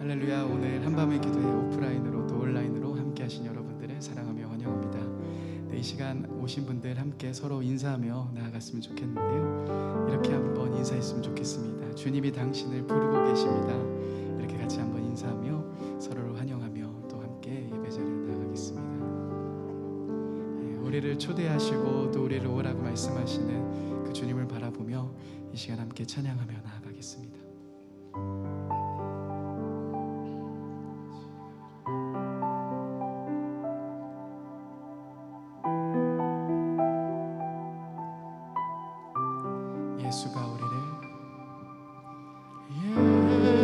할렐루야. 오늘 한밤의 기도회 오프라인으로 또 온라인으로 함께 하신 여러분들을 사랑하며 환영합니다. 이 시간 오신 분들 함께 서로 인사하며 나아갔으면 좋겠는데요, 이렇게 한번 인사했으면 좋겠습니다. 주님이 당신을 부르고 계십니다. 이렇게 같이 한번 인사하며 서로를 환영하며 또 함께 예배 자리에 나아가겠습니다. 우리를 초대하시고 또 우리를 오라고 말씀하시는 그 주님을 바라보며 이 시간 함께 찬양하며 나아가겠습니다.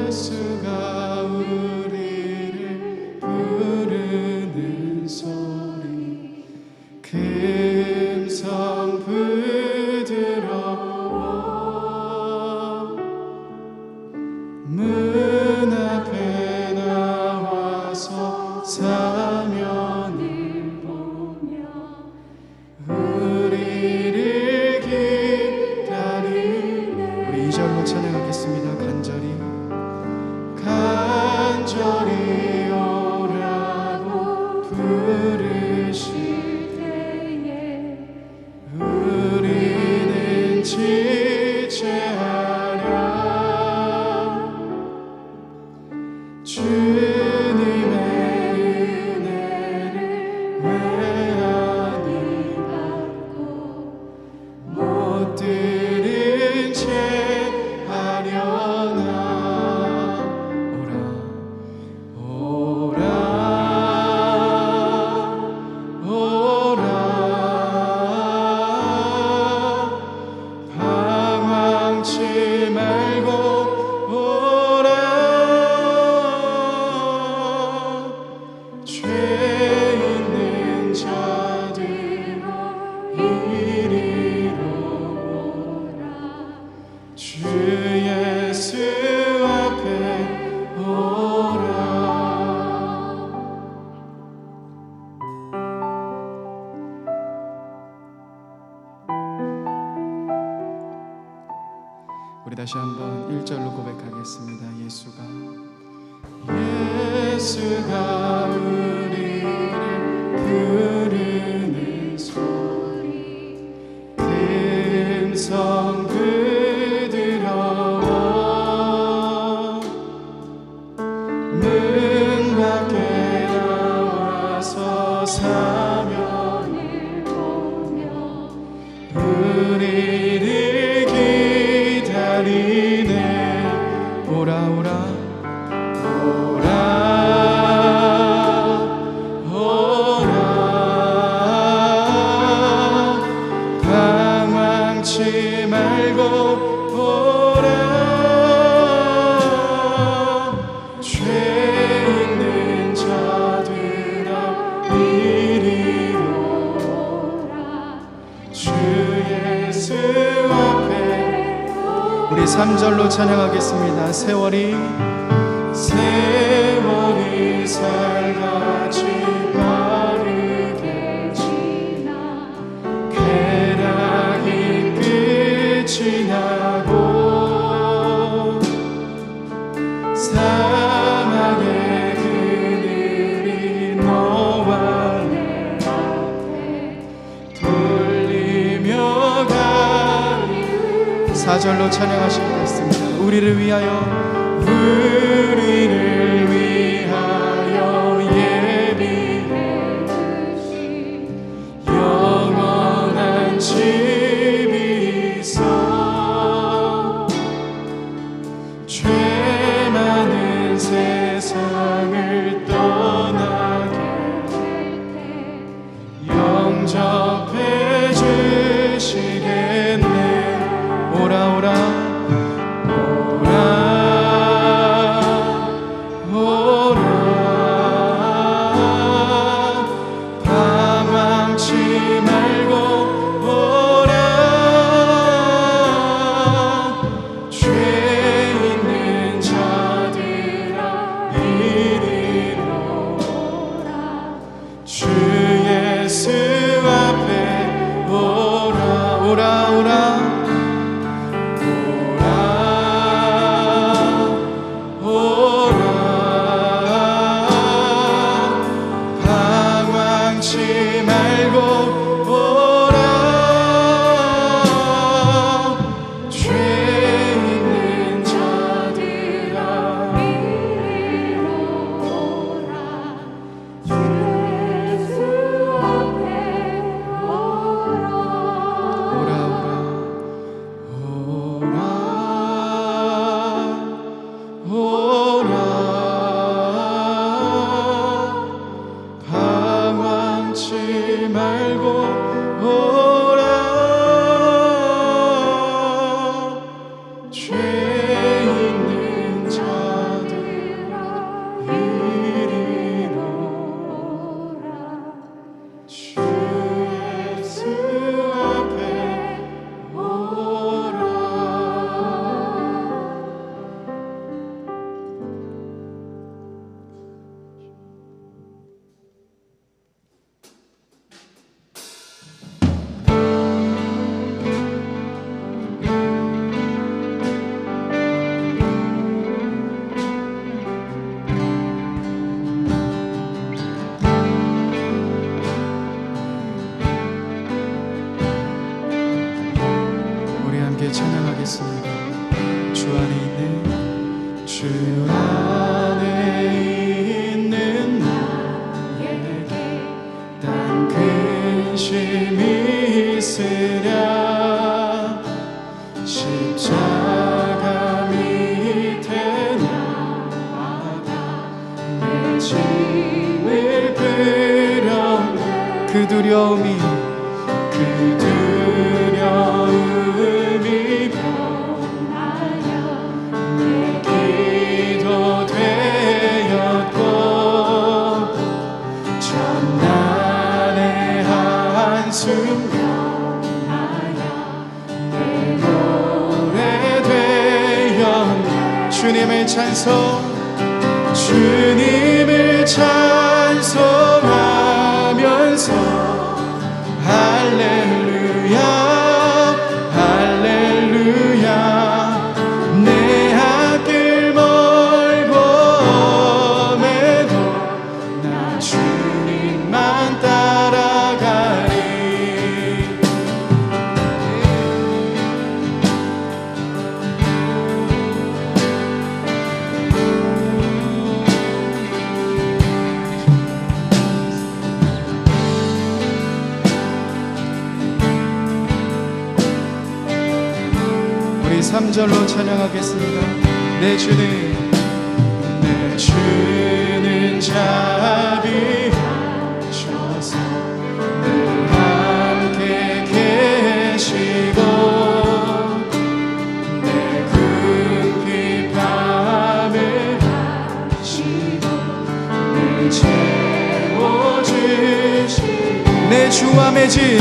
예수가 우리를 부르는 소리, 금성 부드러워 문 앞에 나와서 사면을 보며 우리를 기다리네. 우리 2절로 찬양하겠습니다. 간절히 오라고 부르실 때에 우리는 지체하랴. 주님의 은혜를 외아니 받고 못 들은 채 하려나. 우리 다시 한번 1절로 고백하겠습니다. 예수가 우리를 부르는 소리, 금성 부드러워 문 밖에 나와서 사면을 보며 우리를 기다리네. 오라 방황치 말고 오라. 죄 있는 자들아 이리로 오라. 주 예수 앞에. 우리 3절로 찬양하겠습니다. 세월이 살같이 빠르게 지나 쾌락이 끝이 나고 사막의 그늘이 너와 내 앞에 돌리며 가리. 4절로 찬양하시겠습니다. 우리를 위하여 예비해 주신 영원한 집이 있어. 죄 많은 세상을 떠나게 될 때 영접해 주시겠네. 오라 있는 자들아 이리 오라. 주 예수 앞에 오라. 우리 함께 찬양하겠습니다. 주 안에 있는 주 안에 있는 나에게 단 근심이 있으랴. 십자가 밑에 나아가 내 짐을 끌어. 그 두려움이 변하여 내 기도 되었고, 전날의 한숨 변하여 내 노래 되었네. 주님을 찬송, 주님을 찬송하면서 할렐루야 할렐루야. 내 앞길 멀고 험해도 나 주님만 따라가리. 우리 3절로 찬양하겠습니다. 내 주는 자비하셔서 늘 함께 계시고, 내 궁핍함을 하시고 늘 채워주시고, 내 주와 맺은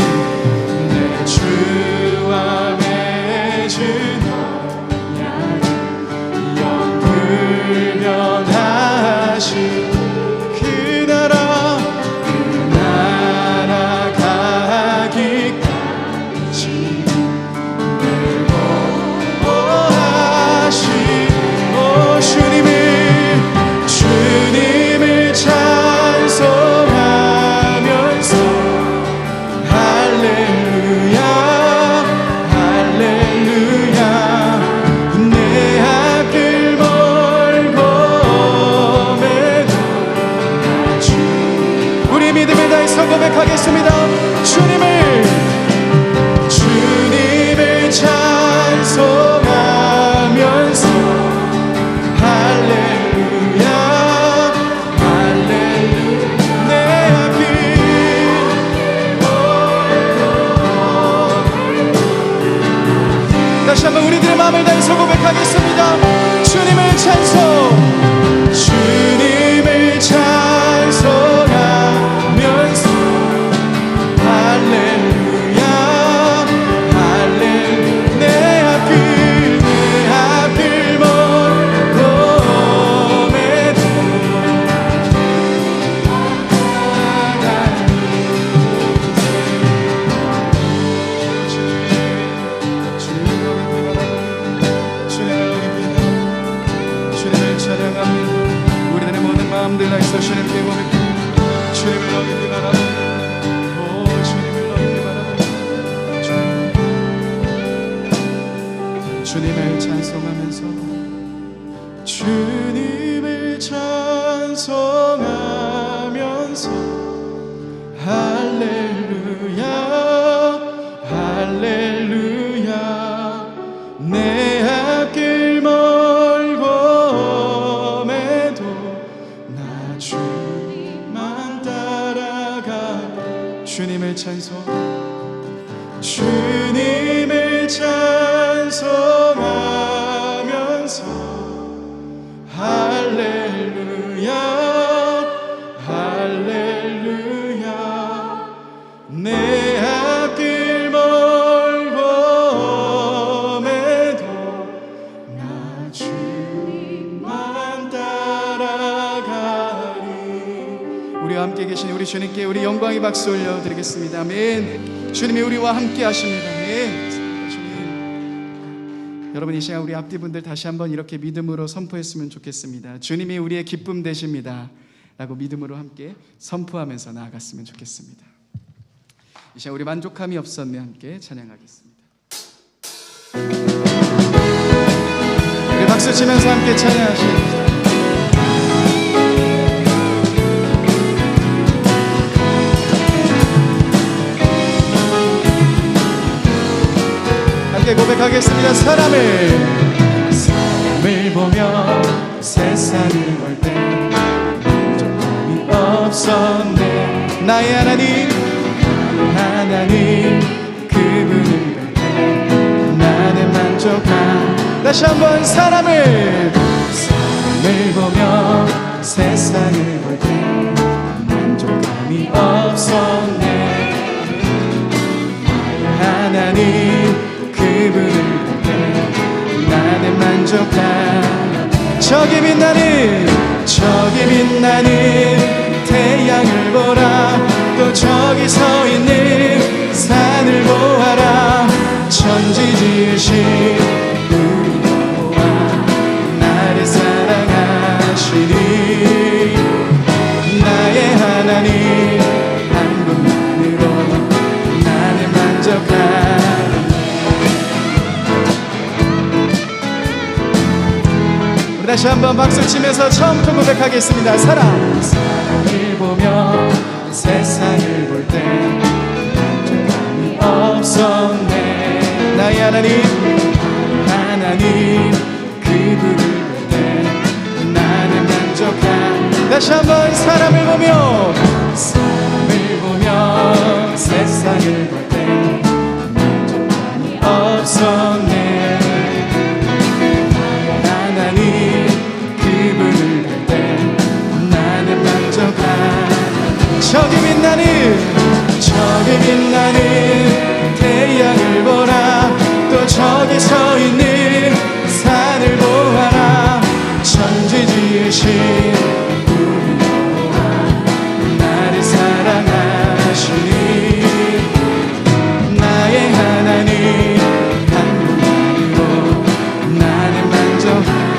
영불변하신 그 나라 가기까지 늘 보호하신 주님을 찬송하면서 할렐루야 할렐루야. 내 앞길 멀고 험해도 나 우리 믿음을 다해서 고백하겠습니다. 주님을 찬송하면서 할렐루야 할렐루야. 내 앞길 다시 한번 우리들의 마음을 다해서 고백하겠습니다. 주님을 찬송하면서 할렐루야 할렐루야. 내 앞길 멀고 험해도 주님을 찬양합니다. 우리들의 모든 마음들 다해서 주님께 고백합니다. 주님을 높이 바라보며, 오 주님을 높이 바라보며, 주님을 찬송하면서 주님을 찬송하면서 할렐루야 할렐루야. 내 앞길 멀고 험해도 나 주님만 따라가. 주님을 찬송하면서 우리와 함께 계신 우리 주님께 우리 영광의 박수 올려드리겠습니다. 아멘. 주님이 우리와 함께 하십니다. 아멘. 주님, 여러분 이 시간 우리 앞뒤 분들 다시 한번 이렇게 믿음으로 선포했으면 좋겠습니다. 주님이 우리의 기쁨 되십니다 라고 믿음으로 함께 선포하면서 나아갔으면 좋겠습니다. 이 시간 우리 만족함이 없었네 함께 찬양하겠습니다. 우리 박수 치면서 함께 찬양하십니다. 함께 고백하겠습니다. 사람을 보며 세상을 볼 때 만족함이 없었네. 나의 하나님 그분을 볼 때 나는 만족함. 다시 한번 사람을 보며 세상을 볼 때 만족함이 없었네. 하나님 그분을 볼 때 나는 만족함. 저기 빛나는 태양을 보라. 또 저기 서 있는 산을 보아라. 천지 지으신 우리 여호와 나를 사랑하시니 나의 하나님 한 분만으로 나는 만족함. 다시 한번 박수 치면서 처음부터 고백하겠습니다. 사람을 보며 세상을 볼 때 만족함이 없었네. 나의 하나님 그분을 볼 때 나는 만족함. 다시 한번 사람을 보며 세상을 볼 때 만족함이 없었네. 저기 빛나는 태양을 보라. 또 저기 서 있는 산을 보아라. 천지 지으신 우리 여호와 나를 사랑하시니 나의 하나님 한 분만으로 나는 만족.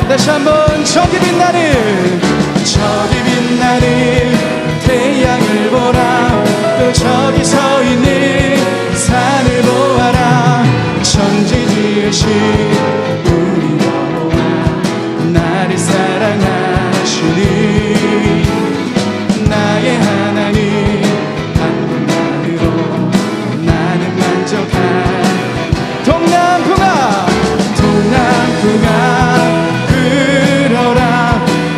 다시 한번 저기 빛나는 태양을 보라. 또 저기 서 있는 산을 보아라. 천지 지으신 우리 여호와 나를 사랑하시니 나의 하나님 한 분만으로 나는 만족함. 동남풍아 불어라.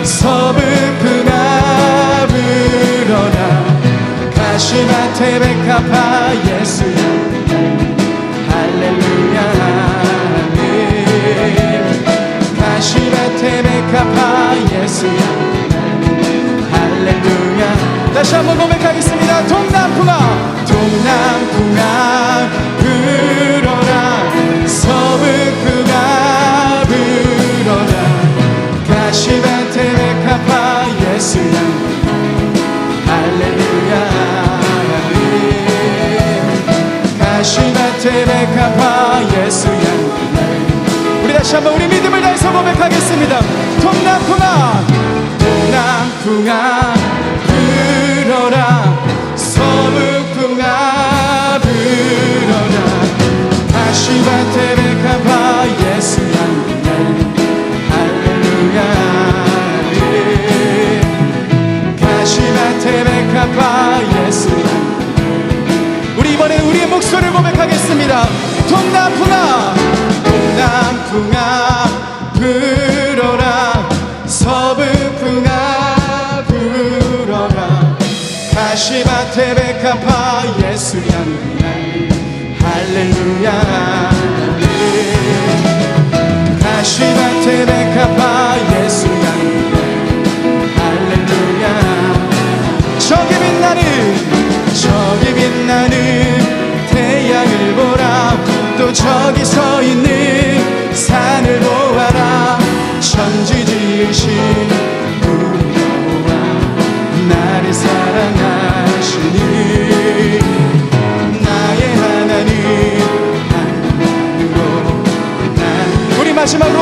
서북풍아 불어라. 가시밭에 백합화 예수야 할렐루야 아멘. 가시밭에 백합화 예수야 할렐루야. 다시 한번 고백하겠습니다. 동남풍아 불어라. 서북풍아 불어라. 가시밭에 백합화 예수야 할렐루야. 가시밭에 백합화 예수야. 우리 다시 한번 우리 믿음을 다해서 고백하겠습니다. 동남풍아 불어라. 서북풍아 불어라. 가시밭에 백합화 예수야 할렐루야. 가시밭에 백합화 예수야. 우리 이번에 우리의 목소리를 고백하겠습니다. 동남풍아 불어라. 서북풍아 불어라. 가시밭에 백합화 예수야 할렐루야. 가시밭에 백합화 예수야 할렐루야. 저기 빛나는 태양을 보라. 또 저기 서 있는 산을 보아라. 천지 지으신 우리 여호와 나를 사랑하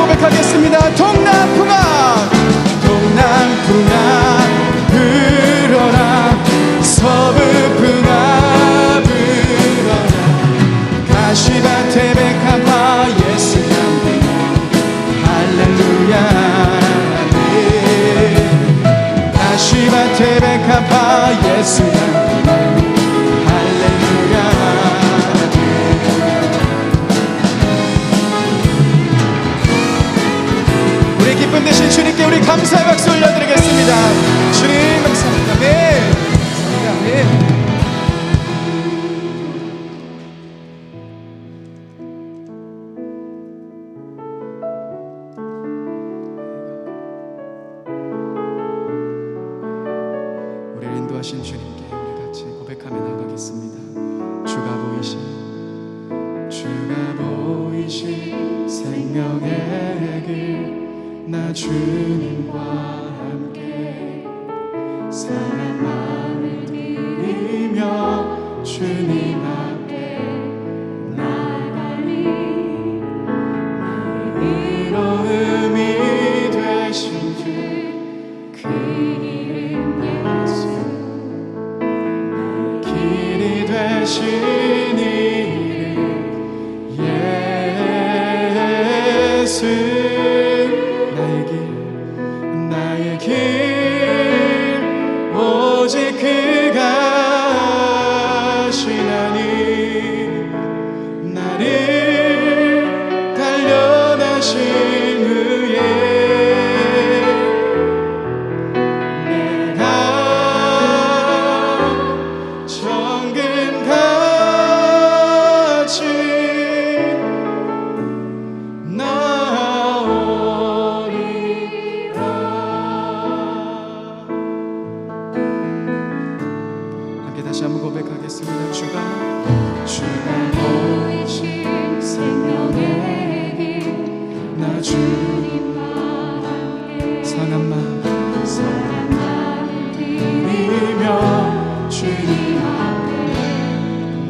고백하겠습니다. 동남풍아 동남풍아 불어라 서부풍아 불어라 가시밭에 백합화 예수 향기 할렐루야 아멘 가시밭에 백합화 예수 향기 할렐루야 우리 기쁨 되신 주님께 우리 감사의 박수 올려드리겠습니다. 주님 감사합니다. 네, 감사합니다. 네. 우리를 인도하신 주님께 우리 같이 고백하며 나가겠습니다. 주가 보이신 생명의 길 나 주님과 함께 사랑 마음을 드리며 주님 앞에 나가니 나의 이로움이 되신 주 그 이름 예수 나의 길이 되신 이름 예수 나의 길 오직 그가 하시나니 나를 단련하신 후에 내가 정금같이 다시 한번 고백하겠습니다. 주가 보이신 생명의 길 나 주님과 함께 상한 마음 드리며 주님 앞에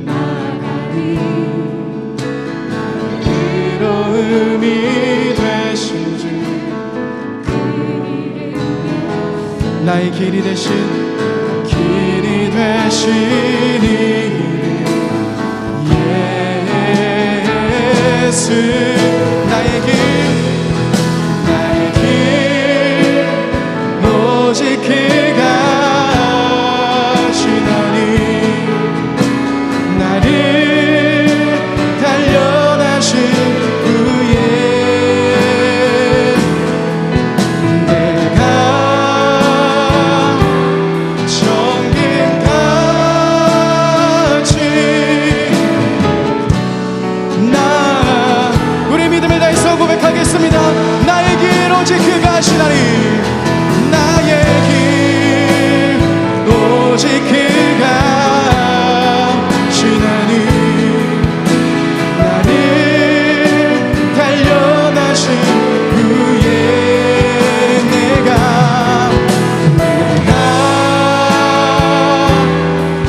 나가니 의로움이 되신 주 나의 길이 되신 이름 예수 나의 길 오직 그가 하시나니 나를 단련하신 후에 내가 고백하겠습니다. 나의 길 오직 그가 하시나니 나의 길 오직 그가 하시나니 나를 단련하신 후에 내가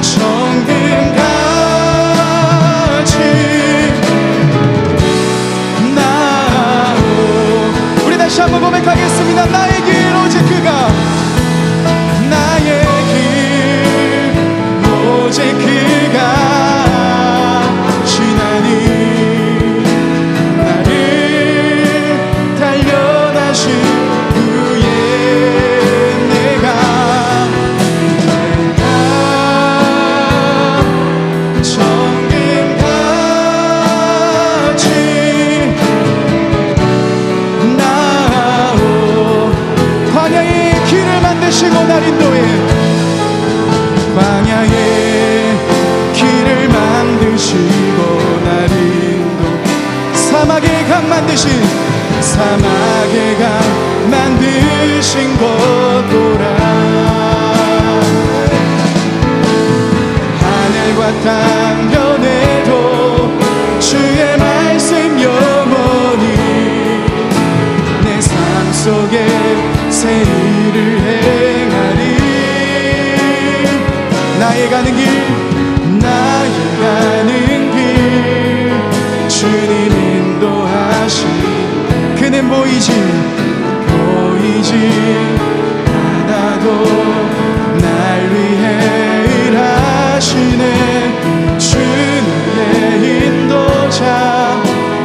정금같이 다시 한번 고백하겠습니다. 나의 길 오직 그가 나의 길 오직 그가 하시나니 나를 단련하신 후에 내가 정금같이 광야의 길을 만드시고 날 인도해 광야의 길을 만드시고 날 인도 사막의 강 만드신 곳도라 하늘과 땅 변해도 주의 말씀 영원히 내 삶 속에 새 일을 행하리 나의 가는 길 주님 인도하시 그는 보이지 않아도 날 위해 일하시네. 주의 인도자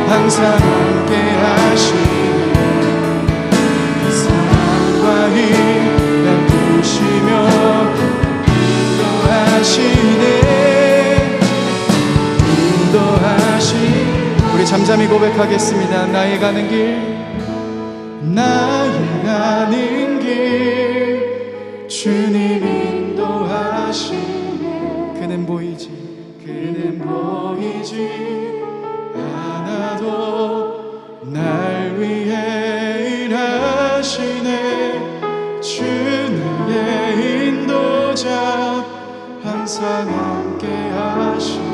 항상 함께 하시네. 사랑과 힘 날 부시며 인도하시네. 우리 잠잠히 고백하겠습니다. 나의 가는 길 주님 인도하시네. 그는 보이지 않아도 날 위해 일하시네. 주의 인도자 항상 함께 하시네.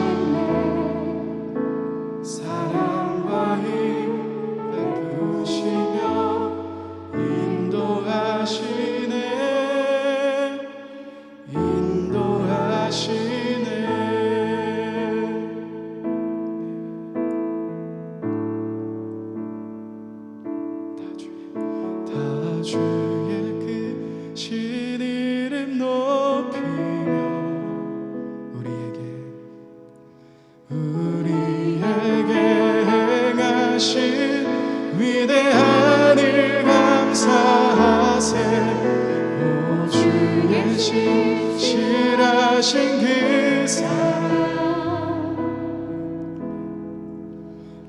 사랑과 힘 베푸시며 인도하시네. 다 주의 크신 이름 높이며 우리에게 행하신 위대한 일 감사하세. 오 주의 신실하신 그 사랑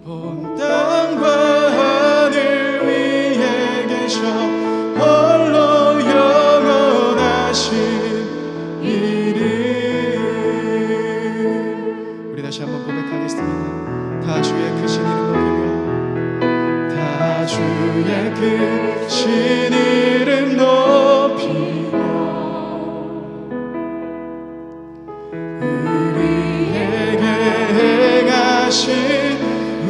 온 땅과 하늘 위에 계셔 홀로 영원하신 이름. 우리 다시 한번 고백하겠습니다. 다 주의 크신 이름 높이며 다 주의 크신 이름 높이며 우리에게 행하신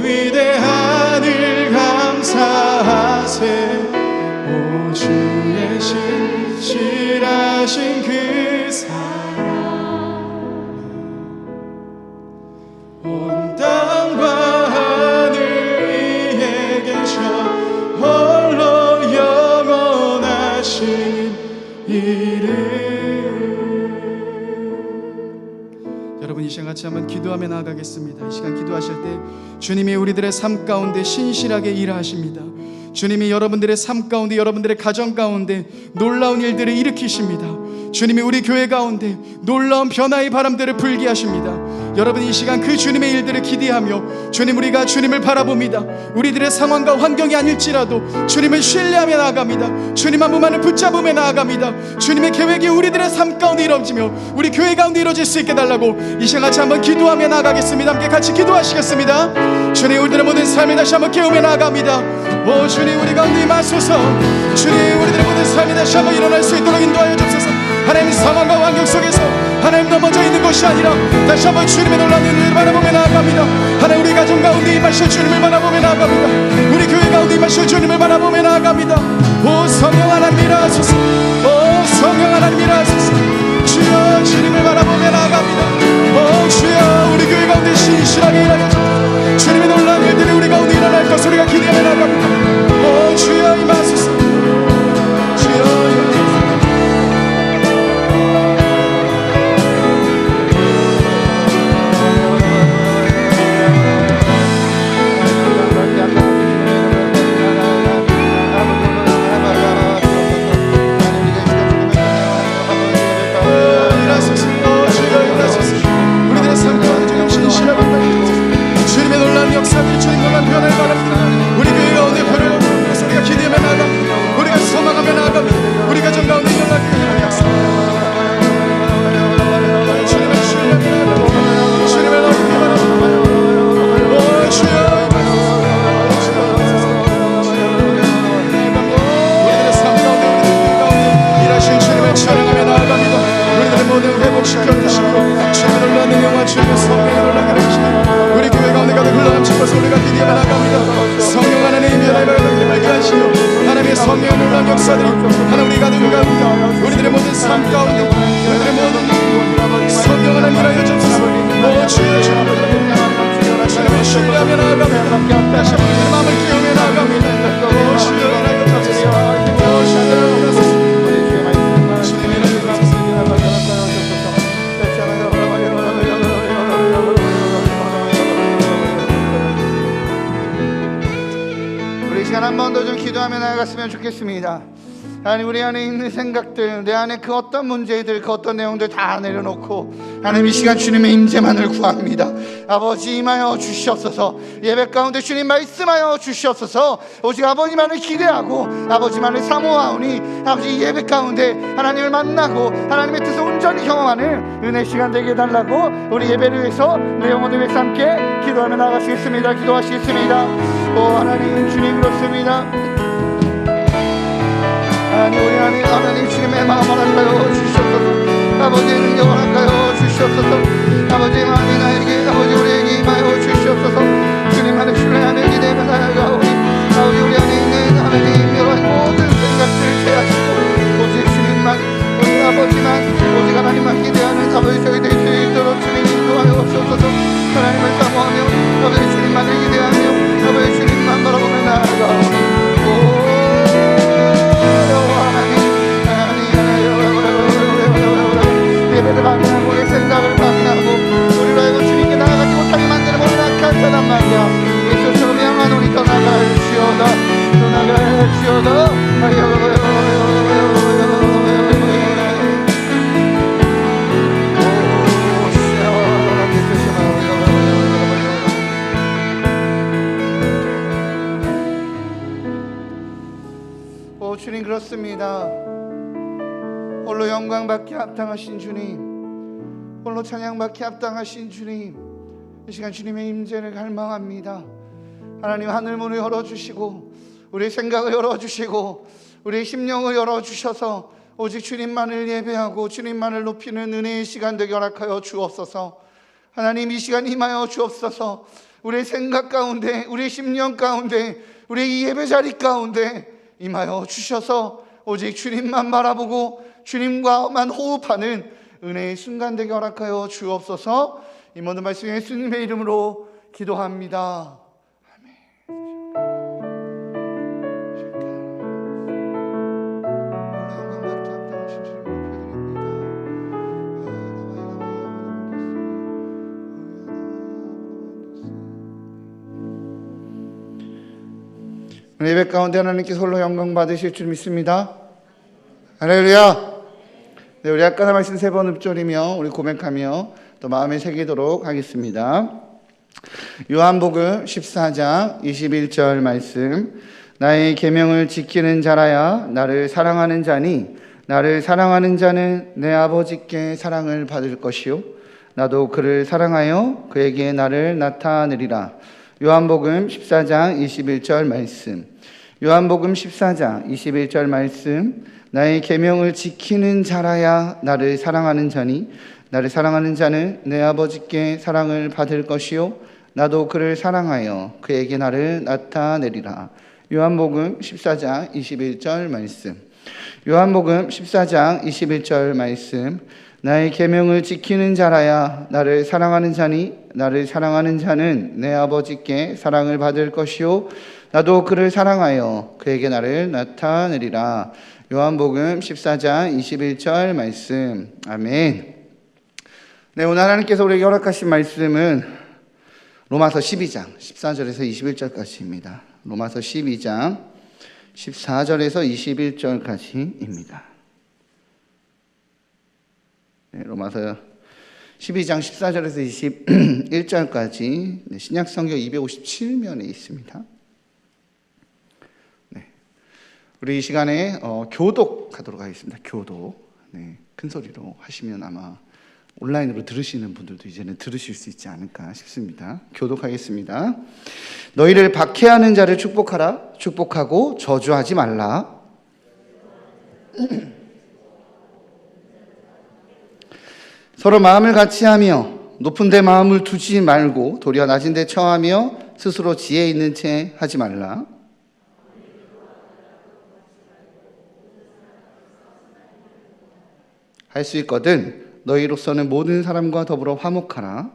위대한 일 감사하세. 오 주의 신실하신 그 사랑 온 땅과 하늘 위에 계셔 홀로 영원하신 이름. 여러분 이 시간 같이 한번 기도하며 나아가겠습니다. 이 시간 기도하실 때 주님이 우리들의 삶 가운데 신실하게 일하십니다. 주님이 여러분들의 삶 가운데 여러분들의 가정 가운데 놀라운 일들을 일으키십니다. 주님이 우리 교회 가운데 놀라운 변화의 바람들을 불게 하십니다. 여러분 이 시간 그 주님의 일들을 기대하며 주님 우리가 주님을 바라봅니다. 우리들의 상황과 환경이 아닐지라도 주님을 신뢰하며 나아갑니다. 주님 한 분만을 붙잡으며 나아갑니다. 주님의 계획이 우리들의 삶 가운데 이루어지며 우리 교회 가운데 이루어질 수 있게 달라고 이 시간 같이 한번 기도하며 나아가겠습니다. 함께 같이 기도하시겠습니다. 주님 우리들의 모든 삶을 다시 한번 깨우며 나아갑니다. 오 주님 우리 가운데 임하소서. 주님 우리들의 모든 삶이 다시 한번 일어날 수 있도록 인도하여 주옵소서. 하나님 상황과 환경 속에서 하나님 넘어져 있는 것이 아니라 다시 한번 주님의 놀라운 은혜를 바라보며 나아갑니다. 하나님 우리 가정 가운데 임하실 주님을 바라보며 나아갑니다. 우리 교회 가운데 임하실 주님을 바라보며 나아갑니다. 오 성령 하나님 일하소서. 오 성령 하나님 일하소서. 주여 주님을 바라보며 나아갑니다. 오 주여 우리 교회 가운데 신실하게 일하여 주옵소서. 주님의 놀라운 일들이 우리 가운데 일어날 것을 우리가 기대하며 나아갑니다. 오 주여 임하소서. 주여 다시 한번 마음을 기울여 나아갑니다. 기도하며 나아갔으면 좋겠습니다. 하나님, 우리 안에 있는 생각들, 내 안에 그 어떤 문제들, 그 어떤 내용들 다 내려놓고 하나님 이 시간 주님의 임재만을 구합니다. 아버지 임하여 주시옵소서. 예배 가운데 주님 말씀하여 주시옵소서. 오직 아버지만을 기대하고 아버지만을 사모하오니 아버지 예배 가운데 하나님을 만나고 하나님의 뜻을 온전히 경험하는 은혜 시간 되게 해달라고 우리 예배를 위해서 내 영혼을 위해서 함께 기도하며 나가시겠습니다. 기도하시겠습니다. 오 하나님, 주님 그렇습니다. 하나님, 우리 안에 하나님 주님의 마음을 하여 주시옵소서. 아버지의 능력을 하여 주시옵소서. 아버지의 마음이 나에게 아버지 우리에게 임하여 주시옵소서. 주님 안에 신뢰하며 기대하며 나아가오니 아버지 우리 안에 있는 하나님 여러 모든 생각들을 제하시고 오직 주님만, 오직 아버지만, 오직 하나님만 기대하는 아버지 저희들이 될 수 있도록 주님 인도하여 주옵소서. 하나님을 사모하며 아버지 주님만을 기대하며 아버지 주님만 바라보며 나아가오니 예배를 방해하고 우리의 생각을 방해하고 우리로 하여금 주님께 나아가지 못하게 만드는 모든 악한 사람 말이야. 예수로 명하노니 떠나갈지어다, 떠나갈지어다. 오 주님 그렇습니다. 홀로 영광받기 합당하신 주님, 홀로 찬양받기 합당하신 주님, 이 시간 주님의 임재를 갈망합니다. 하나님 하늘문을 열어주시고 우리의 생각을 열어주시고 우리의 심령을 열어주셔서 오직 주님만을 예배하고 주님만을 높이는 은혜의 시간 되게 허락하여 주옵소서. 하나님 이 시간 임하여 주옵소서. 우리의 생각 가운데, 우리의 심령 가운데, 우리의 이 예배 자리 가운데 임하여 주셔서 오직 주님만 바라보고 주님과만 호흡하는 은혜의 순간 되게 허락하여 주옵소서. 이 모든 말씀 예수님의 이름으로 기도합니다. 예배 가운데 하나님께서 홀로 영광 받으실 줄 믿습니다. 할렐루야. 네, 우리 아까 말씀 3번 읊조리며 우리 고백하며 또 마음에 새기도록 하겠습니다. 요한복음 14장 21절 말씀. 나의 계명을 지키는 자라야 나를 사랑하는 자니 나를 사랑하는 자는 내 아버지께 사랑을 받을 것이요 나도 그를 사랑하여 그에게 나를 나타내리라. 요한복음 14장 21절 말씀. 요한복음 14장 21절 말씀. 나의 계명을 지키는 자라야 나를 사랑하는 자니 나를 사랑하는 자는 내 아버지께 사랑을 받을 것이요 나도 그를 사랑하여 그에게 나를 나타내리라. 요한복음 14장 21절 말씀. 요한복음 14장 21절 말씀. 나의 계명을 지키는 자라야 나를 사랑하는 자니 나를 사랑하는 자는 내 아버지께 사랑을 받을 것이요 나도 그를 사랑하여 그에게 나를 나타내리라. 요한복음 14장 21절 말씀. 아멘. 네, 오늘 하나님께서 우리에게 허락하신 말씀은 로마서 12장 14절에서 21절까지입니다. 로마서 12장 14절에서 21절까지입니다. 네, 로마서 12장 14절에서 21절까지 신약성경 257면에 있습니다. 네, 우리 이 시간에 교독하도록 하겠습니다. 교독. 네, 큰 소리로 하시면 아마 온라인으로 들으시는 분들도 이제는 들으실 수 있지 않을까 싶습니다. 교독하겠습니다. 너희를 박해하는 자를 축복하라. 축복하고 저주하지 말라. 서로 마음을 같이하며 높은 데 마음을 두지 말고 도리어 낮은 데 처하며 스스로 지혜 있는 채 하지 말라. 할 수 있거든 너희로서는 모든 사람과 더불어 화목하라.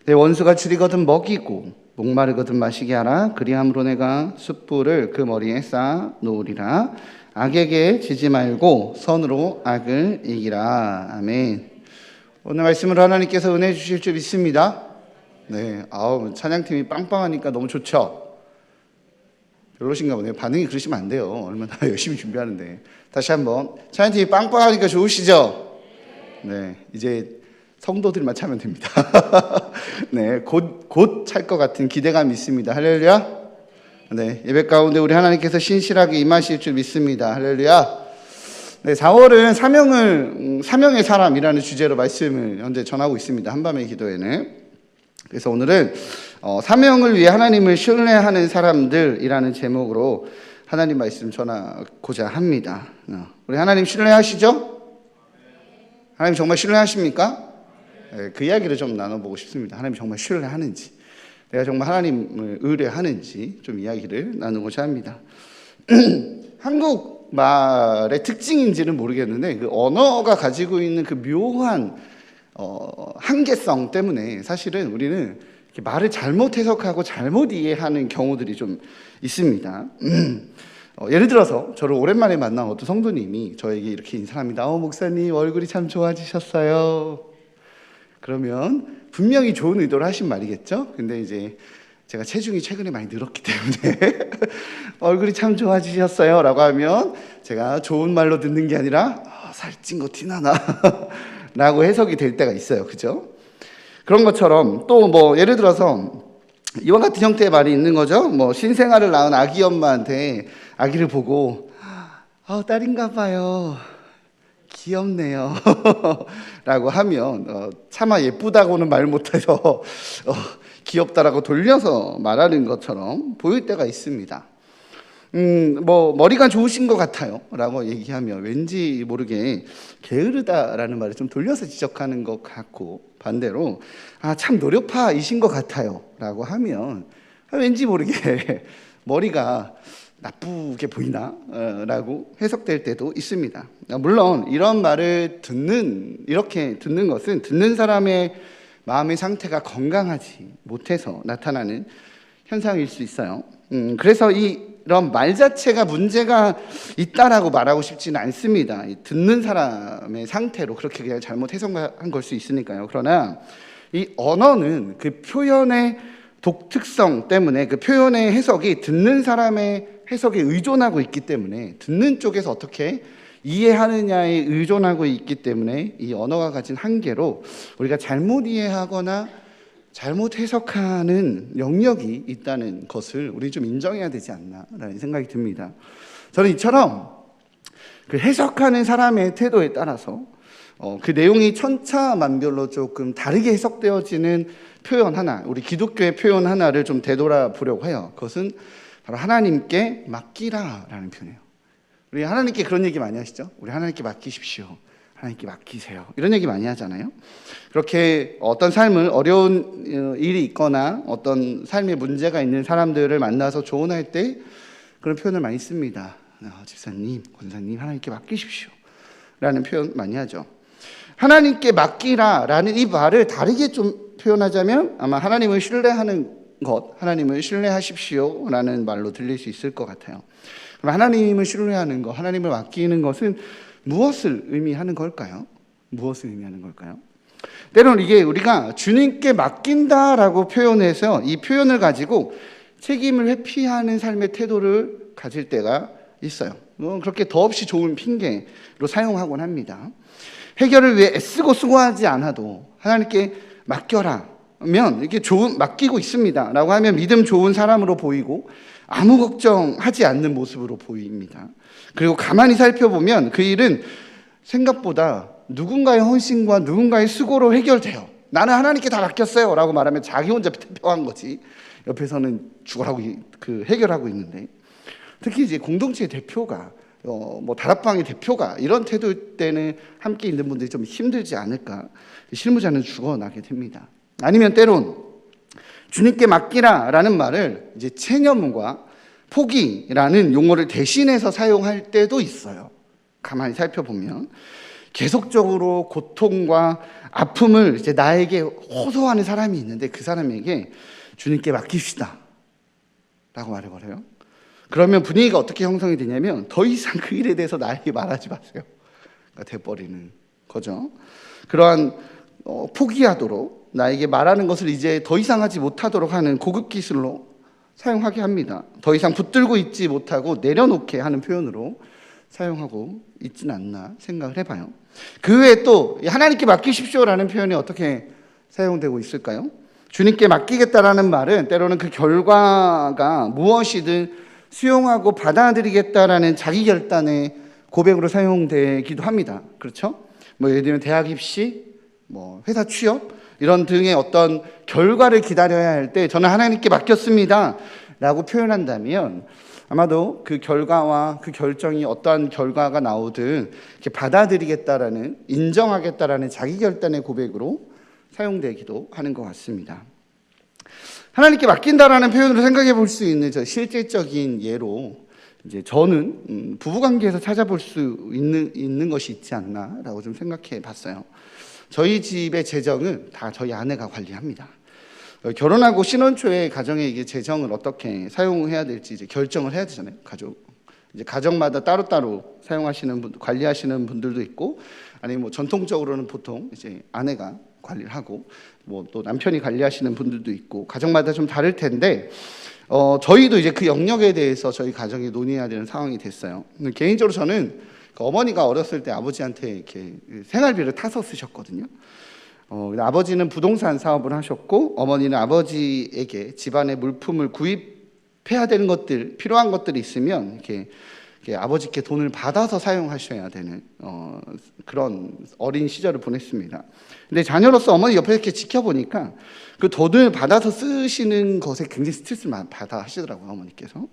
내 원수가 줄이거든 먹이고 목마르거든 마시게 하라. 그리함으로 내가 숯불을 그 머리에 쌓아 놓으리라. 악에게 지지 말고 선으로 악을 이기라. 아멘. 오늘 말씀으로 하나님께서 은혜 주실 줄 믿습니다. 네, 찬양팀이 빵빵하니까 너무 좋죠. 별로신가 보네요. 반응이 그러시면 안 돼요. 얼마나 열심히 준비하는데. 다시 한번. 찬양팀이 빵빵하니까 좋으시죠? 네, 이제 성도들만 차면 됩니다. 네, 곧 찰 것 같은 기대감이 있습니다. 할렐루야. 네, 예배 가운데 우리 하나님께서 신실하게 임하실 줄 믿습니다. 할렐루야. 네, 4월은 사명의 사람이라는 주제로 말씀을 현재 전하고 있습니다. 한밤의 기도회는. 그래서 오늘은 사명을 위해 하나님을 신뢰하는 사람들이라는 제목으로 하나님 말씀 전하고자 합니다. 우리 하나님 신뢰하시죠? 하나님 정말 신뢰하십니까? 네, 그 이야기를 좀 나눠보고 싶습니다. 하나님 정말 신뢰하는지, 내가 정말 하나님을 의뢰하는지 좀 이야기를 나누고자 합니다. 한국 말의 특징인지는 모르겠는데 그 언어가 가지고 있는 그 묘한 한계성 때문에 사실은 우리는 이렇게 말을 잘못 해석하고 잘못 이해하는 경우들이 좀 있습니다. 예를 들어서 저를 오랜만에 만난 어떤 성도님이 저에게 이렇게 인사합니다. 목사님 얼굴이 참 좋아지셨어요. 그러면 분명히 좋은 의도를 하신 말이겠죠. 근데 이제 제가 체중이 최근에 많이 늘었기 때문에 얼굴이 참 좋아지셨어요 라고 하면 제가 좋은 말로 듣는 게 아니라 살찐 거 티나나 라고 해석이 될 때가 있어요. 그죠? 그런 것처럼 또 뭐 예를 들어서 이와 같은 형태의 말이 있는 거죠. 뭐 신생아를 낳은 아기 엄마한테 아기를 보고 딸인가 봐요. 귀엽네요. 라고 하면 차마 예쁘다고는 말 못해서 귀엽다라고 돌려서 말하는 것처럼 보일 때가 있습니다. 뭐 머리가 좋으신 것 같아요 라고 얘기하면 왠지 모르게 게으르다라는 말을 좀 돌려서 지적하는 것 같고, 반대로 참 노력파이신 것 같아요 라고 하면 왠지 모르게 머리가 나쁘게 보이나? 라고 해석될 때도 있습니다. 물론 이런 말을 이렇게 듣는 것은 듣는 사람의 마음의 상태가 건강하지 못해서 나타나는 현상일 수 있어요. 그래서 이런 말 자체가 문제가 있다라고 말하고 싶지는 않습니다. 듣는 사람의 상태로 그렇게 그냥 잘못 해석한 걸 수 있으니까요. 그러나 이 언어는 그 표현의 독특성 때문에 그 표현의 해석이 듣는 사람의 해석에 의존하고 있기 때문에, 듣는 쪽에서 어떻게 이해하느냐에 의존하고 있기 때문에 이 언어가 가진 한계로 우리가 잘못 이해하거나 잘못 해석하는 영역이 있다는 것을 우리 좀 인정해야 되지 않나라는 생각이 듭니다. 저는 이처럼 그 해석하는 사람의 태도에 따라서 그 내용이 천차만별로 조금 다르게 해석되어지는 표현 하나, 우리 기독교의 표현 하나를 좀 되돌아보려고 해요. 그것은 바로 하나님께 맡기라라는 표현이에요. 우리 하나님께 그런 얘기 많이 하시죠? 우리 하나님께 맡기십시오. 하나님께 맡기세요. 이런 얘기 많이 하잖아요. 그렇게 어떤 삶을 어려운 일이 있거나 어떤 삶에 문제가 있는 사람들을 만나서 조언할 때 그런 표현을 많이 씁니다. 집사님, 권사님, 하나님께 맡기십시오. 라는 표현 많이 하죠. 하나님께 맡기라라는 이 말을 다르게 좀 표현하자면 아마 하나님을 신뢰하는 것, 하나님을 신뢰하십시오 라는 말로 들릴 수 있을 것 같아요. 그럼 하나님을 신뢰하는 것, 하나님을 맡기는 것은 무엇을 의미하는 걸까요? 무엇을 의미하는 걸까요? 때로는 이게 우리가 주님께 맡긴다라고 표현해서 이 표현을 가지고 책임을 회피하는 삶의 태도를 가질 때가 있어요. 그렇게 더없이 좋은 핑계로 사용하곤 합니다. 해결을 위해 애쓰고 수고하지 않아도 하나님께 맡겨라면 이게 맡기고 있습니다 라고 하면 믿음 좋은 사람으로 보이고 아무 걱정하지 않는 모습으로 보입니다. 그리고 가만히 살펴보면 그 일은 생각보다 누군가의 헌신과 누군가의 수고로 해결돼요. 나는 하나님께 다 맡겼어요 라고 말하면 자기 혼자 태평한 거지, 옆에서는 죽으라고 해결하고 있는데, 특히 이제 공동체의 대표가 뭐 다락방의 대표가 이런 태도일 때는 함께 있는 분들이 좀 힘들지 않을까, 실무자는 죽어나게 됩니다. 아니면 때론 주님께 맡기라라는 말을 이제 체념과 포기라는 용어를 대신해서 사용할 때도 있어요. 가만히 살펴보면 계속적으로 고통과 아픔을 이제 나에게 호소하는 사람이 있는데 그 사람에게 주님께 맡깁시다 라고 말해버려요. 그러면 분위기가 어떻게 형성이 되냐면 더 이상 그 일에 대해서 나에게 말하지 마세요 가 돼버리는 거죠. 그러한 포기하도록, 나에게 말하는 것을 이제 더 이상 하지 못하도록 하는 고급 기술로 사용하게 합니다. 더 이상 붙들고 있지 못하고 내려놓게 하는 표현으로 사용하고 있지는 않나 생각을 해봐요. 그 외에 또 하나님께 맡기십시오라는 표현이 어떻게 사용되고 있을까요? 주님께 맡기겠다라는 말은 때로는 그 결과가 무엇이든 수용하고 받아들이겠다라는 자기 결단의 고백으로 사용되기도 합니다. 그렇죠? 뭐 예를 들면 대학 입시, 뭐 회사 취업 이런 등의 어떤 결과를 기다려야 할 때 저는 하나님께 맡겼습니다 라고 표현한다면 아마도 그 결과와 그 결정이 어떠한 결과가 나오든 이렇게 받아들이겠다라는, 인정하겠다라는 자기 결단의 고백으로 사용되기도 하는 것 같습니다. 하나님께 맡긴다라는 표현으로 생각해 볼 수 있는 저 실질적인 예로 이제 저는 부부관계에서 찾아볼 수 있는 것이 있지 않나라고 좀 생각해 봤어요. 저희 집의 재정은 다 저희 아내가 관리합니다. 결혼하고 신혼 초에 가정의 이게 재정을 어떻게 사용해야 될지 이제 결정을 해야 되잖아요. 이제 가정마다 따로따로 사용하시는 분, 관리하시는 분들도 있고, 아니면 뭐 전통적으로는 보통 이제 아내가 관리를 하고, 뭐 또 남편이 관리하시는 분들도 있고, 가정마다 좀 다를 텐데, 저희도 이제 그 영역에 대해서 저희 가정이 논의해야 되는 상황이 됐어요. 개인적으로 저는 어머니가 어렸을 때 아버지한테 이렇게 생활비를 타서 쓰셨거든요. 아버지는 부동산 사업을 하셨고 어머니는 아버지에게 집안의 물품을 구입해야 되는 것들, 필요한 것들이 있으면 이렇게 아버지께 돈을 받아서 사용하셔야 되는 그런 어린 시절을 보냈습니다. 근데 자녀로서 어머니 옆에 이렇게 지켜보니까 그 돈을 받아서 쓰시는 것에 굉장히 스트레스를 받아 하시더라고요, 어머니께서.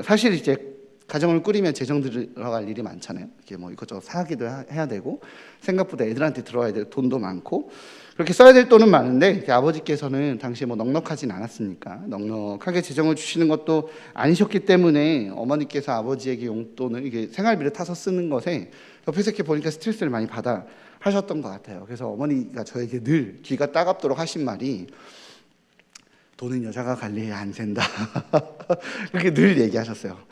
사실 이제 가정을 꾸리면 재정 들어갈 일이 많잖아요. 이게 뭐 이것저것 사기도 해야 되고 생각보다 애들한테 들어와야 될 돈도 많고 그렇게 써야 될 돈은 많은데 아버지께서는 당시에 뭐 넉넉하진 않았으니까 넉넉하게 재정을 주시는 것도 아니셨기 때문에 어머니께서 아버지에게 용돈을 이게 생활비를 타서 쓰는 것에 옆에서 이렇게 보니까 스트레스를 많이 받아 하셨던 것 같아요. 그래서 어머니가 저에게 늘 귀가 따갑도록 하신 말이 돈은 여자가 관리해야 안 된다. 그렇게 늘 얘기하셨어요.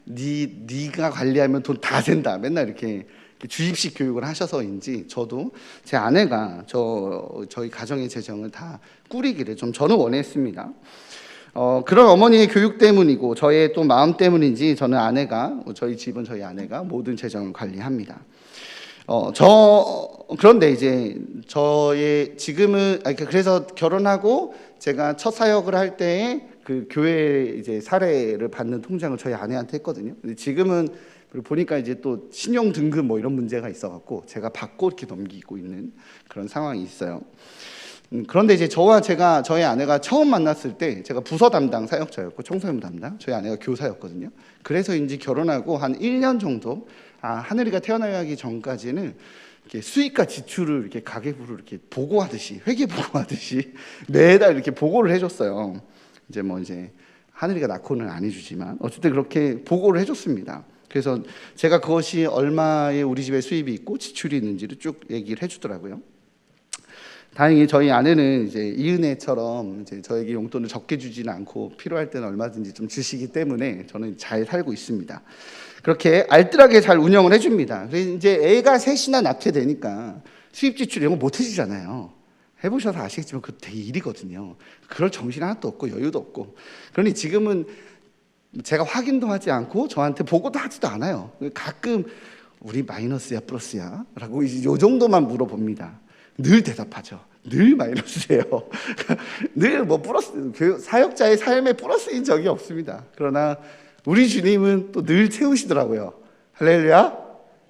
네가 관리하면 돈 다 샌다. 맨날 이렇게 주입식 교육을 하셔서인지 저도 제 아내가 저희 가정의 재정을 다 꾸리기를 좀 저는 원했습니다. 그런 어머니의 교육 때문이고 저의 또 마음 때문인지 저는 저희 집은 저희 아내가 모든 재정을 관리합니다. 그런데 이제 지금은 그래서 결혼하고 제가 첫 사역을 할 때에 그 교회 이제 사례를 받는 통장을 저희 아내한테 했거든요. 근데 지금은 보니까 이제 또 신용 등급 뭐 이런 문제가 있어갖고 제가 받고 이렇게 넘기고 있는 그런 상황이 있어요. 그런데 이제 저희 아내가 처음 만났을 때 제가 부서 담당 사역자였고 청소년 담당, 저희 아내가 교사였거든요. 그래서인지 결혼하고 한 1년 정도 하늘이가 태어나기 전까지는 이렇게 수익과 지출을 이렇게 가계부를 이렇게 보고하듯이 회계 보고하듯이 매달 이렇게 보고를 해줬어요. 이제 하늘이가 낳고는 안 해주지만 어쨌든 그렇게 보고를 해줬습니다. 그래서 제가 그것이 얼마의 우리 집에 수입이 있고 지출이 있는지를 쭉 얘기를 해주더라고요. 다행히 저희 아내는 이제 이은혜처럼 이제 저에게 용돈을 적게 주지는 않고 필요할 때는 얼마든지 좀 주시기 때문에 저는 잘 살고 있습니다. 그렇게 알뜰하게 잘 운영을 해줍니다. 그래서 이제 애가 셋이나 낳게 되니까 수입 지출 이런 거 못 해주잖아요. 해보셔서 아시겠지만 그 되게 일이거든요. 그럴 정신 하나도 없고 여유도 없고. 그러니 지금은 제가 확인도 하지 않고 저한테 보고도 하지도 않아요. 가끔 우리 마이너스야 플러스야 라고 요 정도만 물어봅니다. 늘 대답하죠. 늘 마이너스예요. 늘 뭐 플러스, 사역자의 삶에 플러스인 적이 없습니다. 그러나 우리 주님은 또 늘 채우시더라고요. 할렐루야.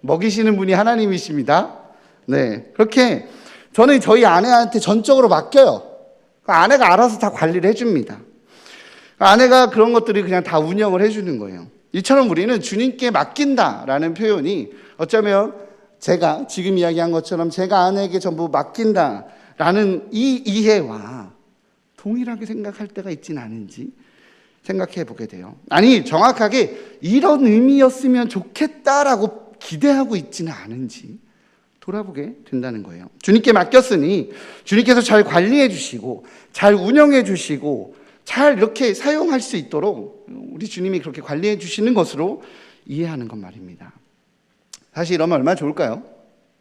먹이시는 분이 하나님이십니다. 네, 그렇게 저는 저희 아내한테 전적으로 맡겨요. 아내가 알아서 다 관리를 해줍니다. 아내가 그런 것들이 그냥 다 운영을 해주는 거예요. 이처럼 우리는 주님께 맡긴다라는 표현이 어쩌면 제가 지금 이야기한 것처럼 제가 아내에게 전부 맡긴다라는 이 이해와 동일하게 생각할 때가 있지는 않은지 생각해 보게 돼요. 아니, 정확하게 이런 의미였으면 좋겠다라고 기대하고 있지는 않은지 돌아보게 된다는 거예요. 주님께 맡겼으니 주님께서 잘 관리해 주시고 잘 운영해 주시고 잘 이렇게 사용할 수 있도록 우리 주님이 그렇게 관리해 주시는 것으로 이해하는 것 말입니다. 사실 이러면 얼마나 좋을까요?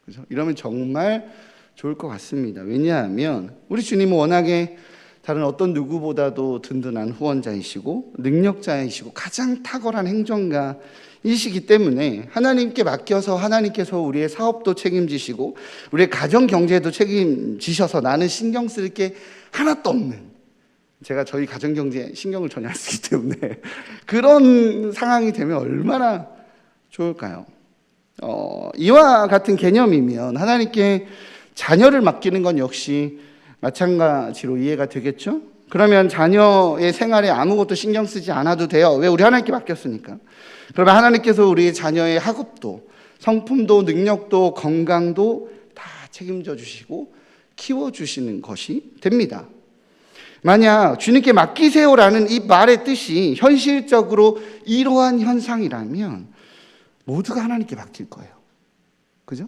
그래서 이러면 정말 좋을 것 같습니다. 왜냐하면 우리 주님은 워낙에 다른 어떤 누구보다도 든든한 후원자이시고 능력자이시고 가장 탁월한 행정가이시기 때문에 하나님께 맡겨서 하나님께서 우리의 사업도 책임지시고 우리의 가정 경제도 책임지셔서 나는 신경 쓸 게 하나도 없는, 제가 저희 가정 경제에 신경을 전혀 안 쓰기 때문에 그런 상황이 되면 얼마나 좋을까요? 이와 같은 개념이면 하나님께 자녀를 맡기는 건 역시 마찬가지로 이해가 되겠죠? 그러면 자녀의 생활에 아무것도 신경 쓰지 않아도 돼요. 왜? 우리 하나님께 맡겼으니까. 그러면 하나님께서 우리 자녀의 학업도, 성품도, 능력도, 건강도 다 책임져 주시고 키워주시는 것이 됩니다. 만약 주님께 맡기세요라는 이 말의 뜻이 현실적으로 이러한 현상이라면 모두가 하나님께 맡길 거예요. 그죠?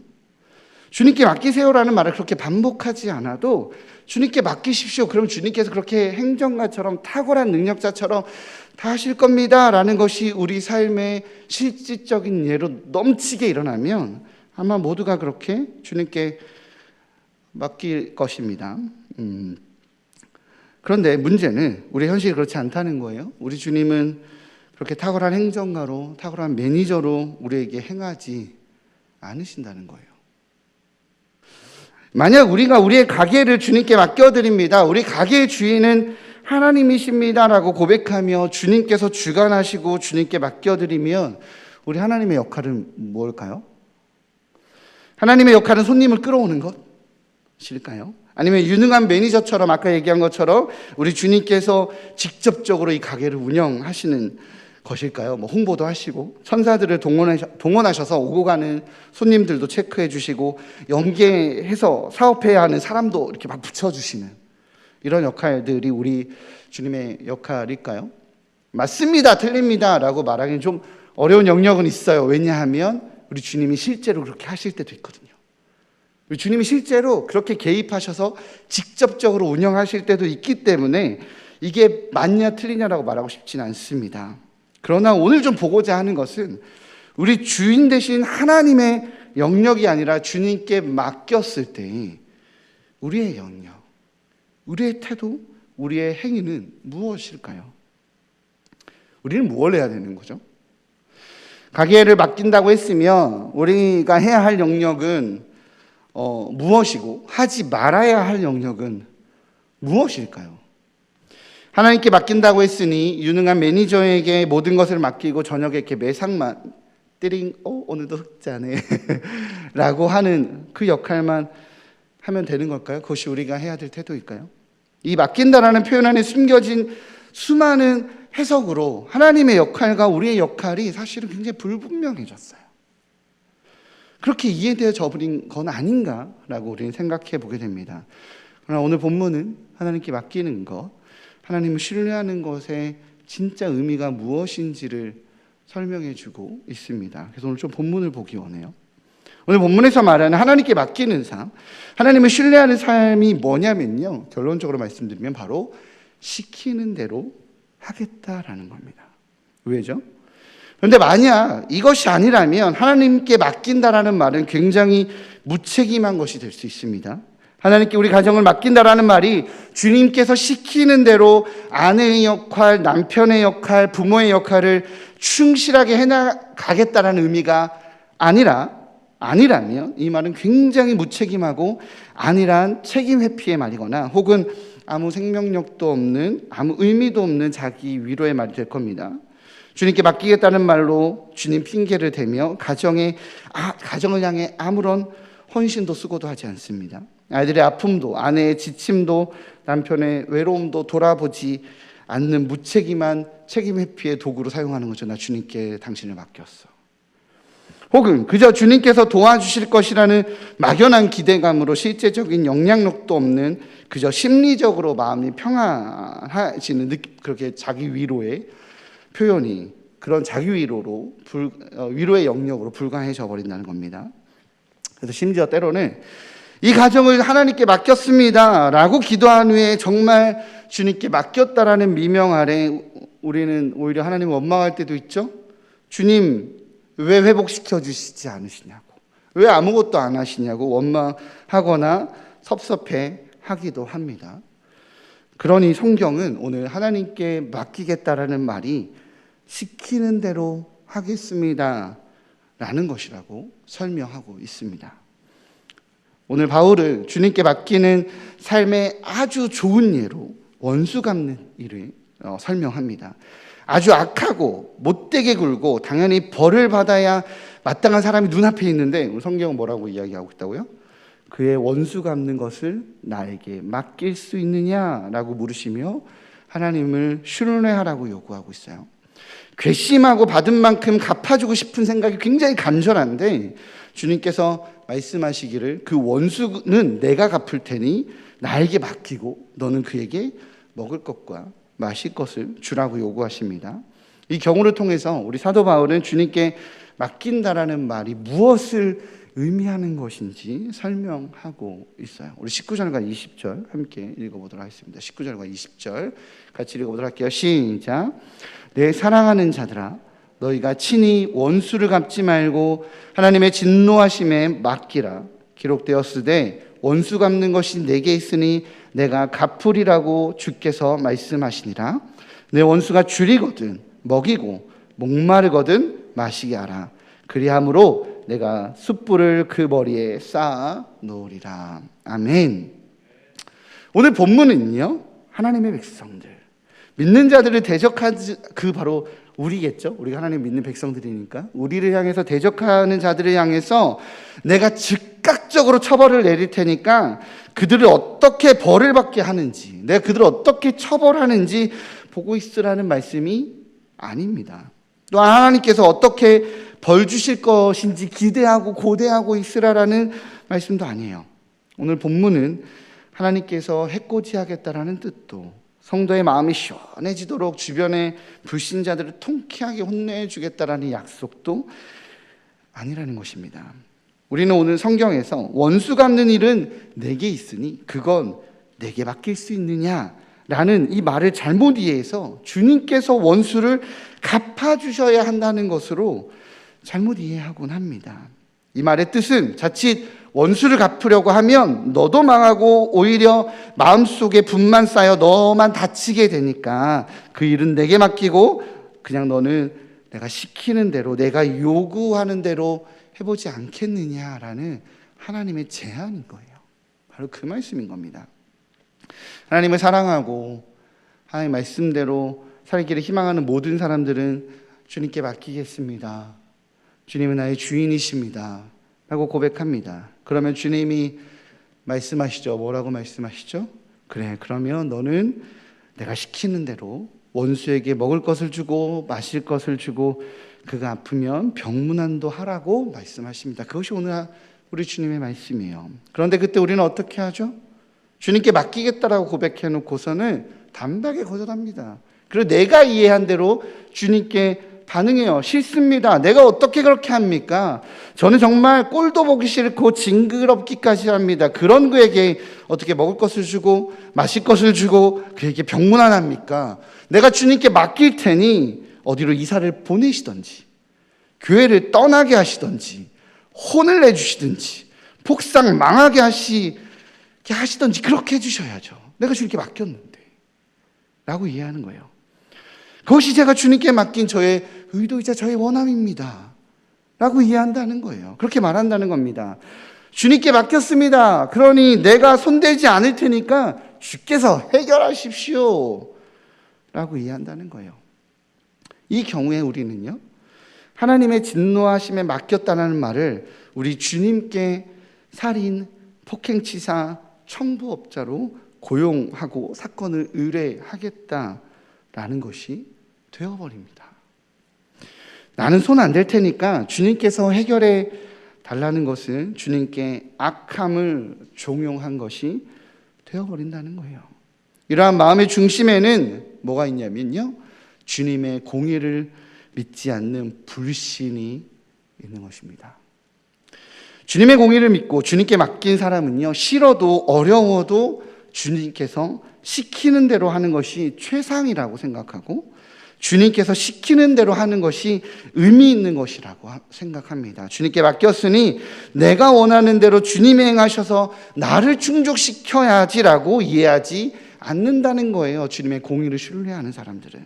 주님께 맡기세요라는 말을 그렇게 반복하지 않아도 주님께 맡기십시오. 그럼 주님께서 그렇게 행정가처럼 탁월한 능력자처럼 다 하실 겁니다 라는 것이 우리 삶의 실질적인 예로 넘치게 일어나면 아마 모두가 그렇게 주님께 맡길 것입니다. 그런데 문제는 우리 현실이 그렇지 않다는 거예요. 우리 주님은 그렇게 탁월한 행정가로, 탁월한 매니저로 우리에게 행하지 않으신다는 거예요. 만약 우리가 우리의 가게를 주님께 맡겨드립니다, 우리 가게의 주인은 하나님이십니다라고 고백하며 주님께서 주관하시고 주님께 맡겨드리면 우리 하나님의 역할은 뭘까요? 하나님의 역할은 손님을 끌어오는 것일까요? 아니면 유능한 매니저처럼 아까 얘기한 것처럼 우리 주님께서 직접적으로 이 가게를 운영하시는 것일까요? 홍보도 하시고 천사들을 동원하셔서 오고 가는 손님들도 체크해 주시고 연계해서 사업해야 하는 사람도 이렇게 막 붙여주시는 이런 역할들이 우리 주님의 역할일까요? 맞습니다, 틀립니다 라고 말하기는 좀 어려운 영역은 있어요. 왜냐하면 우리 주님이 실제로 그렇게 하실 때도 있거든요. 우리 주님이 실제로 그렇게 개입하셔서 직접적으로 운영하실 때도 있기 때문에 이게 맞냐 틀리냐라고 말하고 싶지는 않습니다. 그러나 오늘 좀 보고자 하는 것은 우리 주인 되신 하나님의 영역이 아니라 주님께 맡겼을 때 우리의 영역, 우리의 태도, 우리의 행위는 무엇일까요? 우리는 무엇을 해야 되는 거죠? 가게를 맡긴다고 했으면 우리가 해야 할 영역은 무엇이고 하지 말아야 할 영역은 무엇일까요? 하나님께 맡긴다고 했으니 유능한 매니저에게 모든 것을 맡기고 저녁에 이렇게 매상만 띠링 오늘도 흑자네 라고 하는 그 역할만 하면 되는 걸까요? 그것이 우리가 해야 될 태도일까요? 이 맡긴다라는 표현 안에 숨겨진 수많은 해석으로 하나님의 역할과 우리의 역할이 사실은 굉장히 불분명해졌어요. 그렇게 이해되어져 버린 건 아닌가라고 우리는 생각해 보게 됩니다. 그러나 오늘 본문은 하나님께 맡기는 것, 하나님을 신뢰하는 것의 진짜 의미가 무엇인지를 설명해 주고 있습니다. 그래서 오늘 좀 본문을 보기 원해요. 오늘 본문에서 말하는 하나님께 맡기는 삶, 하나님을 신뢰하는 삶이 뭐냐면요, 결론적으로 말씀드리면 바로 시키는 대로 하겠다라는 겁니다. 왜죠? 그런데 만약 이것이 아니라면 하나님께 맡긴다라는 말은 굉장히 무책임한 것이 될 수 있습니다. 하나님께 우리 가정을 맡긴다라는 말이 주님께서 시키는 대로 아내의 역할, 남편의 역할, 부모의 역할을 충실하게 해나가겠다라는 의미가 아니라면 이 말은 굉장히 무책임하고 안일한 책임 회피의 말이거나 혹은 아무 생명력도 없는, 아무 의미도 없는 자기 위로의 말이 될 겁니다. 주님께 맡기겠다는 말로 주님 핑계를 대며 가정을 향해 아무런 헌신도 수고도 하지 않습니다. 아이들의 아픔도, 아내의 지침도, 남편의 외로움도 돌아보지 않는 무책임한 책임 회피의 도구로 사용하는 거죠. 나 주님께 당신을 맡겼어. 혹은 그저 주님께서 도와주실 것이라는 막연한 기대감으로 실제적인 영향력도 없는 그저 심리적으로 마음이 평안해지는 그렇게 자기 위로의 표현이 그런 자기 위로로 위로의 영역으로 불과해져 버린다는 겁니다. 그래서 심지어 때로는 이 가정을 하나님께 맡겼습니다 라고 기도한 후에 정말 주님께 맡겼다라는 미명 아래 우리는 오히려 하나님을 원망할 때도 있죠. 주님 왜 회복시켜 주시지 않으시냐고, 왜 아무것도 안 하시냐고 원망하거나 섭섭해 하기도 합니다. 그러니 성경은 오늘 하나님께 맡기겠다라는 말이 시키는 대로 하겠습니다 라는 것이라고 설명하고 있습니다. 오늘 바울은 주님께 맡기는 삶의 아주 좋은 예로 원수 갚는 일을 설명합니다. 아주 악하고 못되게 굴고 당연히 벌을 받아야 마땅한 사람이 눈앞에 있는데 성경은 뭐라고 이야기하고 있다고요? 그의 원수 갚는 것을 나에게 맡길 수 있느냐라고 물으시며 하나님을 순례하라고 요구하고 있어요. 괘씸하고 받은 만큼 갚아주고 싶은 생각이 굉장히 간절한데 주님께서 말씀하시기를 그 원수는 내가 갚을 테니 나에게 맡기고 너는 그에게 먹을 것과 마실 것을 주라고 요구하십니다. 이 경우를 통해서 우리 사도 바울은 주님께 맡긴다라는 말이 무엇을 의미하는 것인지 설명하고 있어요. 우리 19절과 20절 함께 읽어보도록 하겠습니다. 19절과 20절 같이 읽어보도록 할게요. 시작. 내 사랑하는 자들아, 너희가 친히 원수를 갚지 말고 하나님의 진노하심에 맡기라. 기록되었으되 원수 갚는 것이 내게 있으니 내가 갚으리라고 주께서 말씀하시니라. 내 원수가 줄이거든 먹이고 목마르거든 마시게 하라. 그리함으로 내가 숯불을 그 머리에 쌓아 놓으리라. 아멘. 오늘 본문은요, 하나님의 백성들, 믿는 자들을 대적하지, 그 바로 우리겠죠. 우리가 하나님 믿는 백성들이니까 우리를 향해서 대적하는 자들을 향해서 내가 즉각적으로 처벌을 내릴 테니까 그들을 어떻게 벌을 받게 하는지, 내가 그들을 어떻게 처벌하는지 보고 있으라는 말씀이 아닙니다. 또 하나님께서 어떻게 벌 주실 것인지 기대하고 고대하고 있으라라는 말씀도 아니에요. 오늘 본문은 하나님께서 해코지하겠다라는 뜻도, 성도의 마음이 시원해지도록 주변의 불신자들을 통쾌하게 혼내주겠다라는 약속도 아니라는 것입니다. 우리는 오늘 성경에서 원수 갚는 일은 내게 있으니 그건 내게 맡길 수 있느냐라는 이 말을 잘못 이해해서 주님께서 원수를 갚아주셔야 한다는 것으로 잘못 이해하곤 합니다. 이 말의 뜻은 자칫 원수를 갚으려고 하면 너도 망하고 오히려 마음속에 분만 쌓여 너만 다치게 되니까 그 일은 내게 맡기고 그냥 너는 내가 시키는 대로, 내가 요구하는 대로 해보지 않겠느냐라는 하나님의 제안인 거예요. 바로 그 말씀인 겁니다. 하나님을 사랑하고 하나님 말씀대로 살기를 희망하는 모든 사람들은 주님께 맡기겠습니다. 주님은 나의 주인이십니다 라고 고백합니다. 그러면 주님이 말씀하시죠. 뭐라고 말씀하시죠? 그래, 그러면 너는 내가 시키는 대로 원수에게 먹을 것을 주고 마실 것을 주고 그가 아프면 병문안도 하라고 말씀하십니다. 그것이 오늘 우리 주님의 말씀이에요. 그런데 그때 우리는 어떻게 하죠? 주님께 맡기겠다라고 고백해 놓고서는 단박에 거절합니다. 그리고 내가 이해한 대로 주님께 반응해요. 싫습니다. 내가 어떻게 그렇게 합니까? 저는 정말 꼴도 보기 싫고 징그럽기까지 합니다. 그런 그에게 어떻게 먹을 것을 주고 마실 것을 주고 그에게 병문안합니까? 내가 주님께 맡길 테니 어디로 이사를 보내시던지 교회를 떠나게 하시던지 혼을 내주시든지 폭삭 망하게 하시던지 그렇게 해주셔야죠. 내가 주님께 맡겼는데 라고 이해하는 거예요. 그것이 제가 주님께 맡긴 저의 의도이자 저의 원함입니다 라고 이해한다는 거예요. 그렇게 말한다는 겁니다. 주님께 맡겼습니다. 그러니 내가 손대지 않을 테니까 주께서 해결하십시오 라고 이해한다는 거예요. 이 경우에 우리는요, 하나님의 진노하심에 맡겼다는 말을 우리 주님께 살인, 폭행치사, 청부업자로 고용하고 사건을 의뢰하겠다라는 것이 되어버립니다. 나는 손 안 댈 테니까 주님께서 해결해 달라는 것은 주님께 악함을 종용한 것이 되어버린다는 거예요. 이러한 마음의 중심에는 뭐가 있냐면요, 주님의 공의를 믿지 않는 불신이 있는 것입니다. 주님의 공의를 믿고 주님께 맡긴 사람은요, 싫어도 어려워도 주님께서 시키는 대로 하는 것이 최상이라고 생각하고 주님께서 시키는 대로 하는 것이 의미 있는 것이라고 생각합니다. 주님께 맡겼으니 내가 원하는 대로 주님이 행하셔서 나를 충족시켜야지라고 이해하지 않는다는 거예요. 주님의 공의를 신뢰하는 사람들은.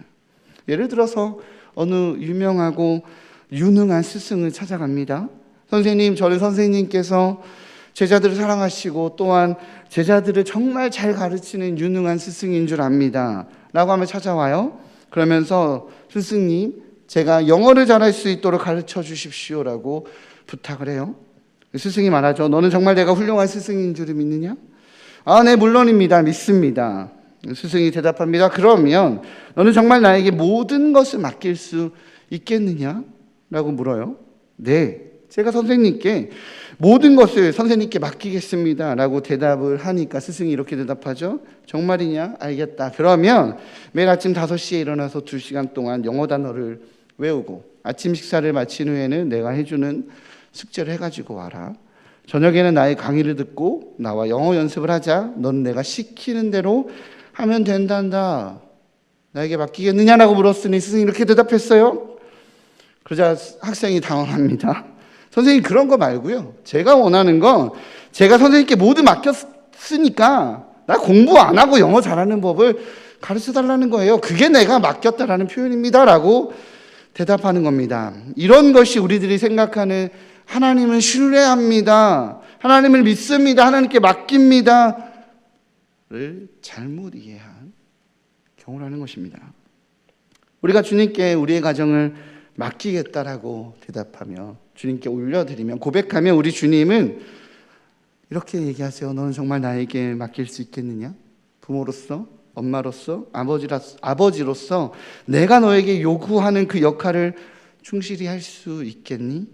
예를 들어서 어느 유명하고 유능한 스승을 찾아갑니다. 선생님, 저는 선생님께서 제자들을 사랑하시고 또한 제자들을 정말 잘 가르치는 유능한 스승인 줄 압니다 라고 하면 찾아와요. 그러면서 스승님, 제가 영어를 잘할 수 있도록 가르쳐 주십시오라고 부탁을 해요. 스승이 말하죠. 너는 정말 내가 훌륭한 스승인 줄 믿느냐? 아, 네, 물론입니다. 믿습니다. 스승이 대답합니다. 그러면 너는 정말 나에게 모든 것을 맡길 수 있겠느냐? 라고 물어요. 네, 제가 선생님께 모든 것을 선생님께 맡기겠습니다 라고 대답을 하니까 스승이 이렇게 대답하죠. 정말이냐? 알겠다. 그러면 매일 아침 5시에 일어나서 2시간 동안 영어 단어를 외우고 아침 식사를 마친 후에는 내가 해주는 숙제를 해가지고 와라. 저녁에는 나의 강의를 듣고 나와 영어 연습을 하자. 넌 내가 시키는 대로 하면 된단다. 나에게 맡기겠느냐라고 물었으니 스승이 이렇게 대답했어요. 그러자 학생이 당황합니다. 선생님, 그런 거 말고요, 제가 원하는 건 제가 선생님께 모두 맡겼으니까 나 공부 안 하고 영어 잘하는 법을 가르쳐 달라는 거예요. 그게 내가 맡겼다라는 표현입니다 라고 대답하는 겁니다. 이런 것이 우리들이 생각하는 하나님을 신뢰합니다, 하나님을 믿습니다, 하나님께 맡깁니다 를 잘못 이해한 경우라는 것입니다. 우리가 주님께 우리의 가정을 맡기겠다라고 대답하며 주님께 올려드리면, 고백하면 우리 주님은 이렇게 얘기하세요. 너는 정말 나에게 맡길 수 있겠느냐? 부모로서, 엄마로서, 아버지로서 내가 너에게 요구하는 그 역할을 충실히 할 수 있겠니?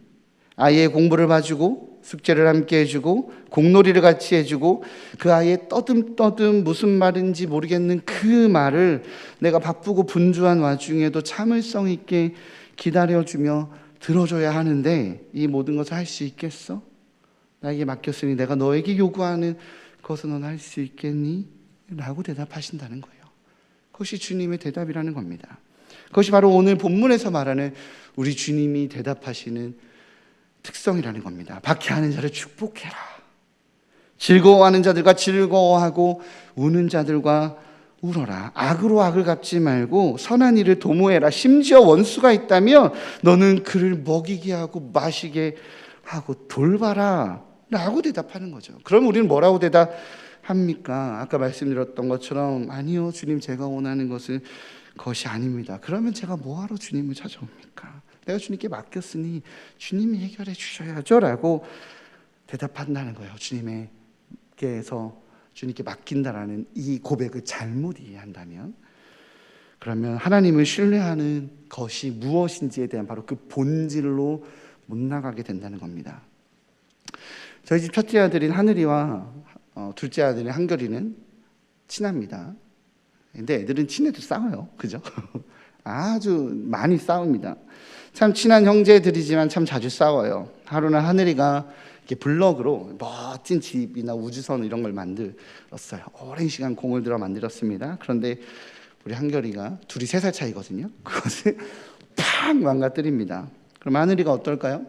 아이의 공부를 봐주고 숙제를 함께 해주고 공놀이를 같이 해주고 그 아이의 떠듬떠듬 무슨 말인지 모르겠는 그 말을 내가 바쁘고 분주한 와중에도 참을성 있게 기다려주며 들어줘야 하는데 이 모든 것을 할 수 있겠어? 나에게 맡겼으니 내가 너에게 요구하는 것은 넌 할 수 있겠니? 라고 대답하신다는 거예요. 그것이 주님의 대답이라는 겁니다. 그것이 바로 오늘 본문에서 말하는 우리 주님이 대답하시는 특성이라는 겁니다. 박해하는 자를 축복해라. 즐거워하는 자들과 즐거워하고 우는 자들과 울어라. 악으로 악을 갚지 말고 선한 일을 도모해라. 심지어 원수가 있다면 너는 그를 먹이게 하고 마시게 하고 돌봐라 라고 대답하는 거죠. 그럼 우리는 뭐라고 대답합니까? 아까 말씀드렸던 것처럼 아니요, 주님, 제가 원하는 것은 그것이 아닙니다. 그러면 제가 뭐하러 주님을 찾아옵니까? 내가 주님께 맡겼으니 주님이 해결해 주셔야죠 라고 대답한다는 거예요. 주님께서 주님께 맡긴다라는 이 고백을 잘못 이해한다면, 그러면 하나님을 신뢰하는 것이 무엇인지에 대한 바로 그 본질로 못 나가게 된다는 겁니다. 저희 집 첫째 아들인 하늘이와 둘째 아들인 한결이는 친합니다. 근데 애들은 친해도 싸워요. 그죠? 아주 많이 싸웁니다. 참 친한 형제들이지만 참 자주 싸워요. 하루는 하늘이가 이렇게 블럭으로 멋진 집이나 우주선 이런 걸 만들었어요. 오랜 시간 공을 들여 만들었습니다. 그런데 우리 한결이가 둘이 3살 차이거든요. 그것을 팍 망가뜨립니다. 그럼 하늘이가 어떨까요?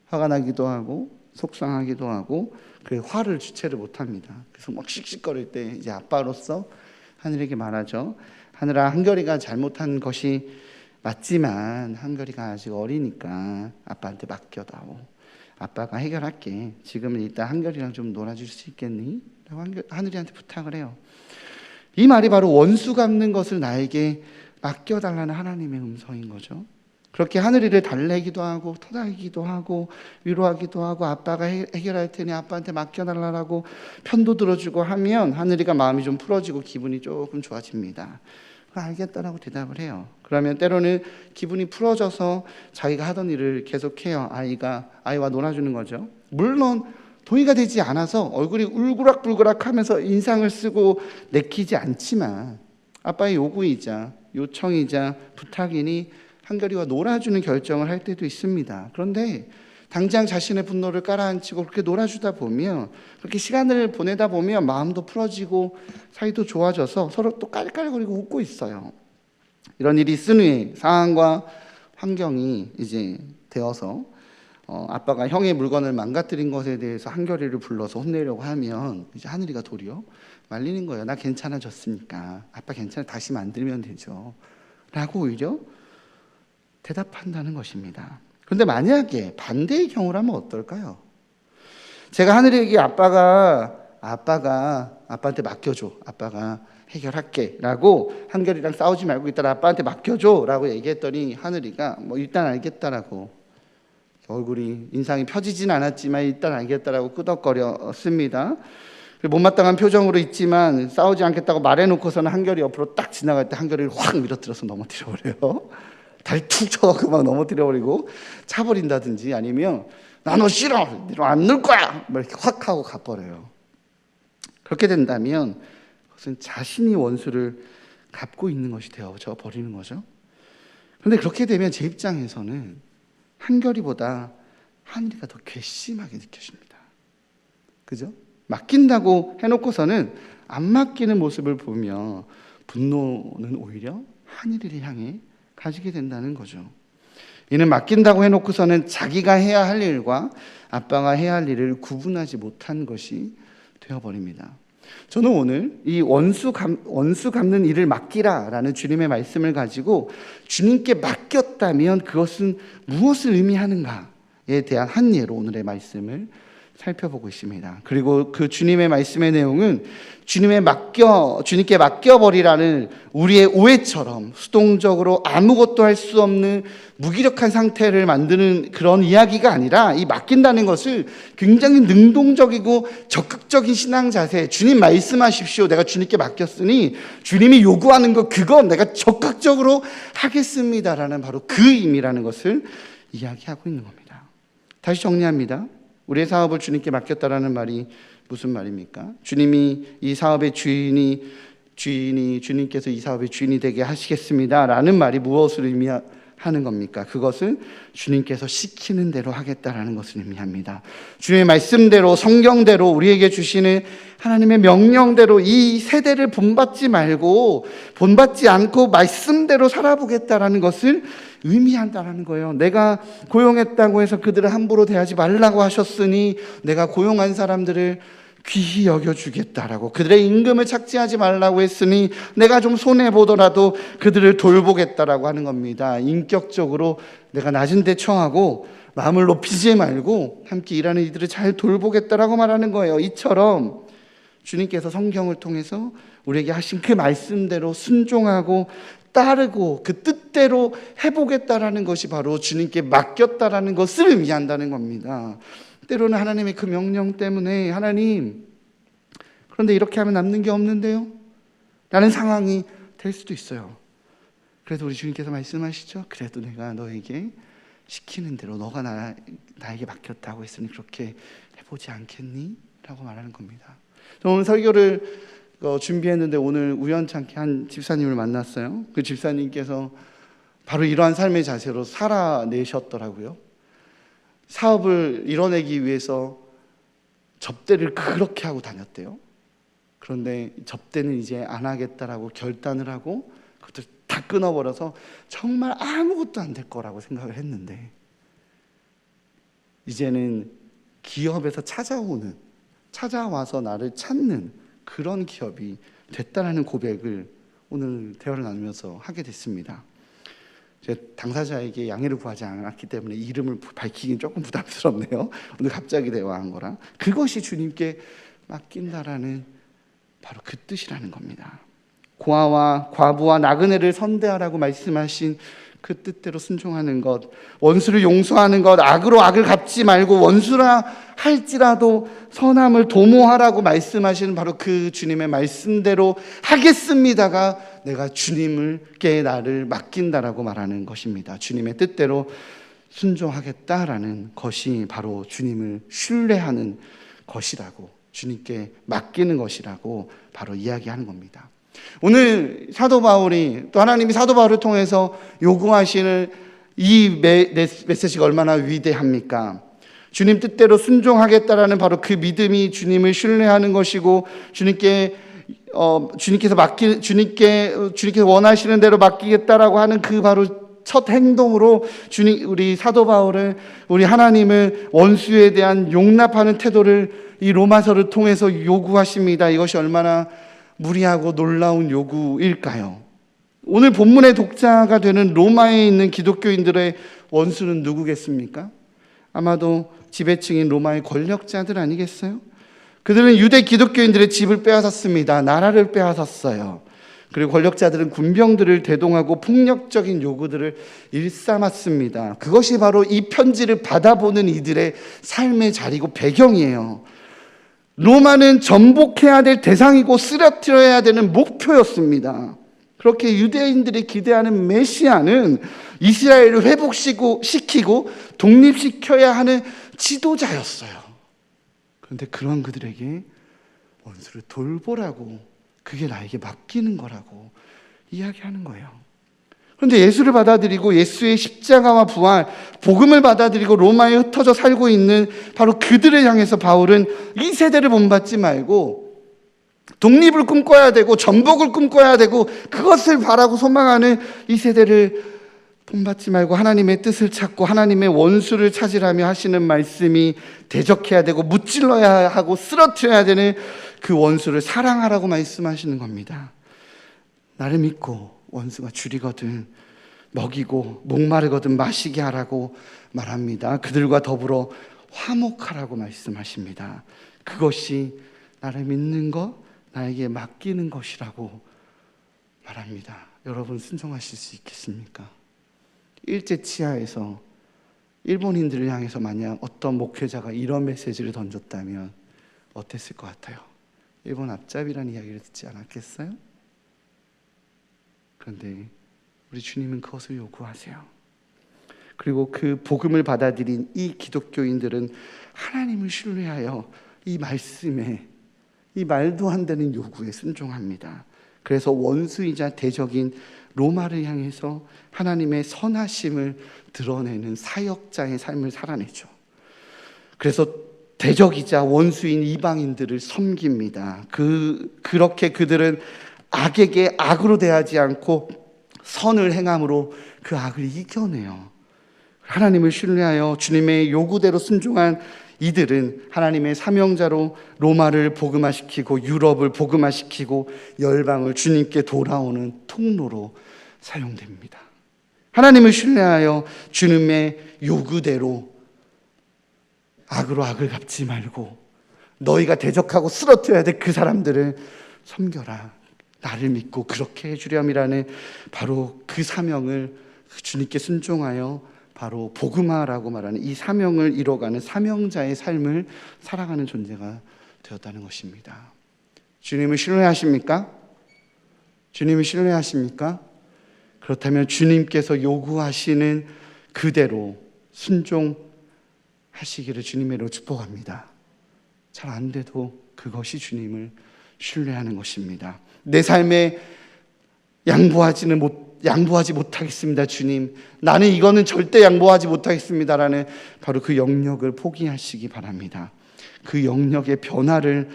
화가 나기도 하고 속상하기도 하고 그 화를 주체를 못합니다. 그래서 막 씩씩거릴 때 이제 아빠로서 하늘에게 말하죠. 하늘아, 한결이가 잘못한 것이 맞지만 한결이가 아직 어리니까 아빠한테 맡겨다오. 아빠가 해결할게. 지금은 일단 한결이랑 좀 놀아줄 수 있겠니? 라고 하늘이한테 부탁을 해요. 이 말이 바로 원수 갚는 것을 나에게 맡겨달라는 하나님의 음성인 거죠. 그렇게 하늘이를 달래기도 하고 토닥이기도 하고 위로하기도 하고 아빠가 해결할 테니 아빠한테 맡겨달라고 편도 들어주고 하면 하늘이가 마음이 좀 풀어지고 기분이 조금 좋아집니다. 알겠다라고 대답을 해요. 그러면 때로는 기분이 풀어져서 자기가 하던 일을 계속해요. 아이와 놀아주는 거죠. 물론 동의가 되지 않아서 얼굴이 울그락불그락 하면서 인상을 쓰고 내키지 않지만 아빠의 요구이자 요청이자 부탁이니 한결이와 놀아주는 결정을 할 때도 있습니다. 그런데 당장 자신의 분노를 깔아앉히고 그렇게 놀아주다 보면, 그렇게 시간을 보내다 보면 마음도 풀어지고 사이도 좋아져서 서로 또 깔깔거리고 웃고 있어요. 이런 일이 있은 후에 상황과 환경이 이제 되어서 아빠가 형의 물건을 망가뜨린 것에 대해서 한결이를 불러서 혼내려고 하면 이제 하늘이가 도리어 말리는 거예요. 나 괜찮아졌으니까 아빠 괜찮아, 다시 만들면 되죠 라고 오히려 대답한다는 것입니다. 그런데 만약에 반대의 경우라면 어떨까요? 제가 하늘에게 아빠한테 맡겨줘, 아빠가 해결할게 라고, 한결이랑 싸우지 말고 일단 아빠한테 맡겨줘 라고 얘기했더니 하늘이가 뭐 일단 알겠다라고, 얼굴이 인상이 펴지진 않았지만 일단 알겠다라고 끄덕거렸습니다. 못마땅한 표정으로 있지만 싸우지 않겠다고 말해놓고서는 한결이 옆으로 딱 지나갈 때 한결이를 확 밀어뜨려서 넘어뜨려버려요. 다리 툭 쳐갖고 막 넘어뜨려버리고 차버린다든지, 아니면 나 너 싫어, 너 안 넣을 거야, 막 이렇게 확 하고 가버려요. 그렇게 된다면 그것은 자신이 원수를 갚고 있는 것이 되어져 버리는 거죠. 그런데 그렇게 되면 제 입장에서는 한결이보다 하늘이가 더 괘씸하게 느껴집니다. 그죠? 맡긴다고 해놓고서는 안 맡기는 모습을 보며 분노는 오히려 하늘이를 향해 가지게 된다는 거죠. 이는 맡긴다고 해놓고서는 자기가 해야 할 일과 아빠가 해야 할 일을 구분하지 못한 것이 되어버립니다. 저는 오늘 이 원수 갚는 일을 맡기라라는 주님의 말씀을 가지고 주님께 맡겼다면 그것은 무엇을 의미하는가에 대한 한 예로 오늘의 말씀을 살펴보고 있습니다. 그리고 그 주님의 말씀의 내용은 주님께 맡겨버리라는 우리의 오해처럼 수동적으로 아무것도 할 수 없는 무기력한 상태를 만드는 그런 이야기가 아니라, 이 맡긴다는 것을 굉장히 능동적이고 적극적인 신앙 자세, 주님 말씀하십시오, 내가 주님께 맡겼으니 주님이 요구하는 거 그거 내가 적극적으로 하겠습니다라는 바로 그 의미라는 것을 이야기하고 있는 겁니다. 다시 정리합니다. 우리의 사업을 주님께 맡겼다라는 말이 무슨 말입니까? 주님이 이 사업의 주님께서 이 사업의 주인이 되게 하시겠습니다라는 말이 무엇을 의미하는 겁니까? 그것은 주님께서 시키는 대로 하겠다라는 것을 의미합니다. 주님의 말씀대로, 성경대로, 우리에게 주시는 하나님의 명령대로 이 세대를 본받지 않고 말씀대로 살아보겠다라는 것을 의미한다라는 거예요. 내가 고용했다고 해서 그들을 함부로 대하지 말라고 하셨으니 내가 고용한 사람들을 귀히 여겨주겠다라고, 그들의 임금을 착취하지 말라고 했으니 내가 좀 손해보더라도 그들을 돌보겠다라고 하는 겁니다. 인격적으로 내가 낮은 데 처하고 마음을 높이지 말고 함께 일하는 이들을 잘 돌보겠다라고 말하는 거예요. 이처럼 주님께서 성경을 통해서 우리에게 하신 그 말씀대로 순종하고 따르고 그 뜻대로 해보겠다라는 것이 바로 주님께 맡겼다라는 것을 의미한다는 겁니다. 때로는 하나님의 그 명령 때문에 하나님, 그런데 이렇게 하면 남는 게 없는데요? 라는 상황이 될 수도 있어요. 그래도 우리 주님께서 말씀하시죠. 그래도 내가 너에게 시키는 대로 너가 나에게 맡겼다고 했으니 그렇게 해보지 않겠니? 라고 말하는 겁니다. 저는 오늘 설교를 준비했는데 오늘 우연찮게 한 집사님을 만났어요. 그 집사님께서 바로 이러한 삶의 자세로 살아내셨더라고요. 사업을 이뤄내기 위해서 접대를 그렇게 하고 다녔대요. 그런데 접대는 이제 안 하겠다라고 결단을 하고 그것도 다 끊어버려서 정말 아무것도 안 될 거라고 생각을 했는데, 이제는 기업에서 찾아와서 나를 찾는 그런 기업이 됐다라는 고백을 오늘 대화를 나누면서 하게 됐습니다. 제가 당사자에게 양해를 구하지 않았기 때문에 이름을 밝히긴 조금 부담스럽네요. 오늘 갑자기 대화한 거라. 그것이 주님께 맡긴다라는 바로 그 뜻이라는 겁니다. 고아와 과부와 나그네를 선대하라고 말씀하신 그 뜻대로 순종하는 것, 원수를 용서하는 것, 악으로 악을 갚지 말고 원수라 할지라도 선함을 도모하라고 말씀하시는 바로 그 주님의 말씀대로 하겠습니다가 내가 주님께 나를 맡긴다라고 말하는 것입니다. 주님의 뜻대로 순종하겠다라는 것이 바로 주님을 신뢰하는 것이라고, 주님께 맡기는 것이라고 바로 이야기하는 겁니다. 오늘 사도 바울이, 또 하나님이 사도 바울을 통해서 요구하시는 이 메시지가 얼마나 위대합니까? 주님 뜻대로 순종하겠다라는 바로 그 믿음이 주님을 신뢰하는 것이고, 주님께서 원하시는 대로 맡기겠다라고 하는 그 바로 첫 행동으로 우리 사도 바울은 우리 하나님을 원수에 대한 용납하는 태도를 이 로마서를 통해서 요구하십니다. 이것이 얼마나 무리하고 놀라운 요구일까요? 오늘 본문의 독자가 되는 로마에 있는 기독교인들의 원수는 누구겠습니까? 아마도 지배층인 로마의 권력자들 아니겠어요? 그들은 유대 기독교인들의 집을 빼앗았습니다. 나라를 빼앗았어요. 그리고 권력자들은 군병들을 대동하고 폭력적인 요구들을 일삼았습니다. 그것이 바로 이 편지를 받아보는 이들의 삶의 자리고 배경이에요. 로마는 전복해야 될 대상이고 쓰러뜨려야 되는 목표였습니다. 그렇게 유대인들이 기대하는 메시아는 이스라엘을 회복시키고 독립시켜야 하는 지도자였어요. 그런데 그런 그들에게 원수를 돌보라고, 그게 나에게 맡기는 거라고 이야기하는 거예요. 그런데 예수를 받아들이고 예수의 십자가와 부활, 복음을 받아들이고 로마에 흩어져 살고 있는 바로 그들을 향해서 바울은 이 세대를 본받지 말고 독립을 꿈꿔야 되고 전복을 꿈꿔야 되고 그것을 바라고 소망하는 이 세대를 본받지 말고 하나님의 뜻을 찾고 하나님의 원수를 찾으라며 하시는 말씀이, 대적해야 되고 무찔러야 하고 쓰러뜨려야 되는 그 원수를 사랑하라고 말씀하시는 겁니다. 나를 믿고 원수가 줄이거든 먹이고 목마르거든 마시게 하라고 말합니다. 그들과 더불어 화목하라고 말씀하십니다. 그것이 나를 믿는 것, 나에게 맡기는 것이라고 말합니다. 여러분 순종하실 수 있겠습니까? 일제 치하에서 일본인들을 향해서 만약 어떤 목회자가 이런 메시지를 던졌다면 어땠을 것 같아요? 일본 앞잡이라는 이야기를 듣지 않았겠어요? 그런데 우리 주님은 그것을 요구하세요. 그리고 그 복음을 받아들인 이 기독교인들은 하나님을 신뢰하여 이 말씀에, 이 말도 안 되는 요구에 순종합니다. 그래서 원수이자 대적인 로마를 향해서 하나님의 선하심을 드러내는 사역자의 삶을 살아내죠. 그래서 대적이자 원수인 이방인들을 섬깁니다. 그렇게 그들은 악에게 악으로 대하지 않고 선을 행함으로 그 악을 이겨내요. 하나님을 신뢰하여 주님의 요구대로 순종한 이들은 하나님의 사명자로 로마를 복음화시키고 유럽을 복음화시키고 열방을 주님께 돌아오는 통로로 사용됩니다. 하나님을 신뢰하여 주님의 요구대로 악으로 악을 갚지 말고 너희가 대적하고 쓰러뜨려야 될 그 사람들을 섬겨라. 나를 믿고 그렇게 해주렴이라는 바로 그 사명을 주님께 순종하여 바로 복음화라고 말하는 이 사명을 이뤄가는 사명자의 삶을 살아가는 존재가 되었다는 것입니다. 주님을 신뢰하십니까? 주님을 신뢰하십니까? 그렇다면 주님께서 요구하시는 그대로 순종하시기를 주님으로 축복합니다. 잘 안 돼도 그것이 주님을 신뢰하는 것입니다. 내 삶에 양보하지 못하겠습니다. 주님, 나는 이거는 절대 양보하지 못하겠습니다라는 바로 그 영역을 포기하시기 바랍니다. 그 영역의 변화를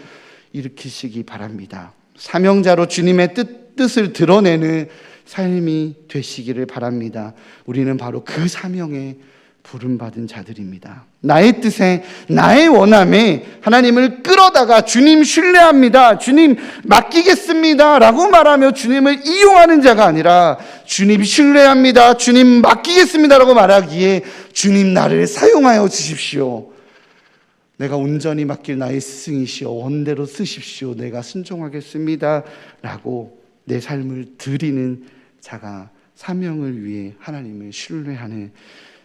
일으키시기 바랍니다. 사명자로 주님의 뜻을 드러내는 삶이 되시기를 바랍니다. 우리는 바로 그 사명에 부름받은 자들입니다. 나의 뜻에, 나의 원함에 하나님을 끌어다가 주님 신뢰합니다, 주님 맡기겠습니다 라고 말하며 주님을 이용하는 자가 아니라 주님 신뢰합니다, 주님 맡기겠습니다 라고 말하기에 주님 나를 사용하여 주십시오. 내가 온전히 맡길 나의 스승이시여 원대로 쓰십시오. 내가 순종하겠습니다 라고 내 삶을 드리는 자가 사명을 위해 하나님을 신뢰하는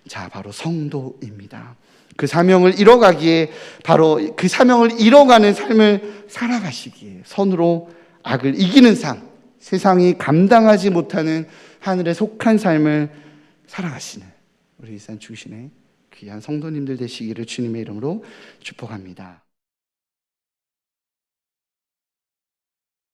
자, 바로 성도입니다. 그 사명을 이뤄가기에, 바로 그 사명을 이뤄가는 삶을 살아가시기에 선으로 악을 이기는 삶, 세상이 감당하지 못하는 하늘에 속한 삶을 살아가시는 우리 일산 중신의 귀한 성도님들 되시기를 주님의 이름으로 축복합니다.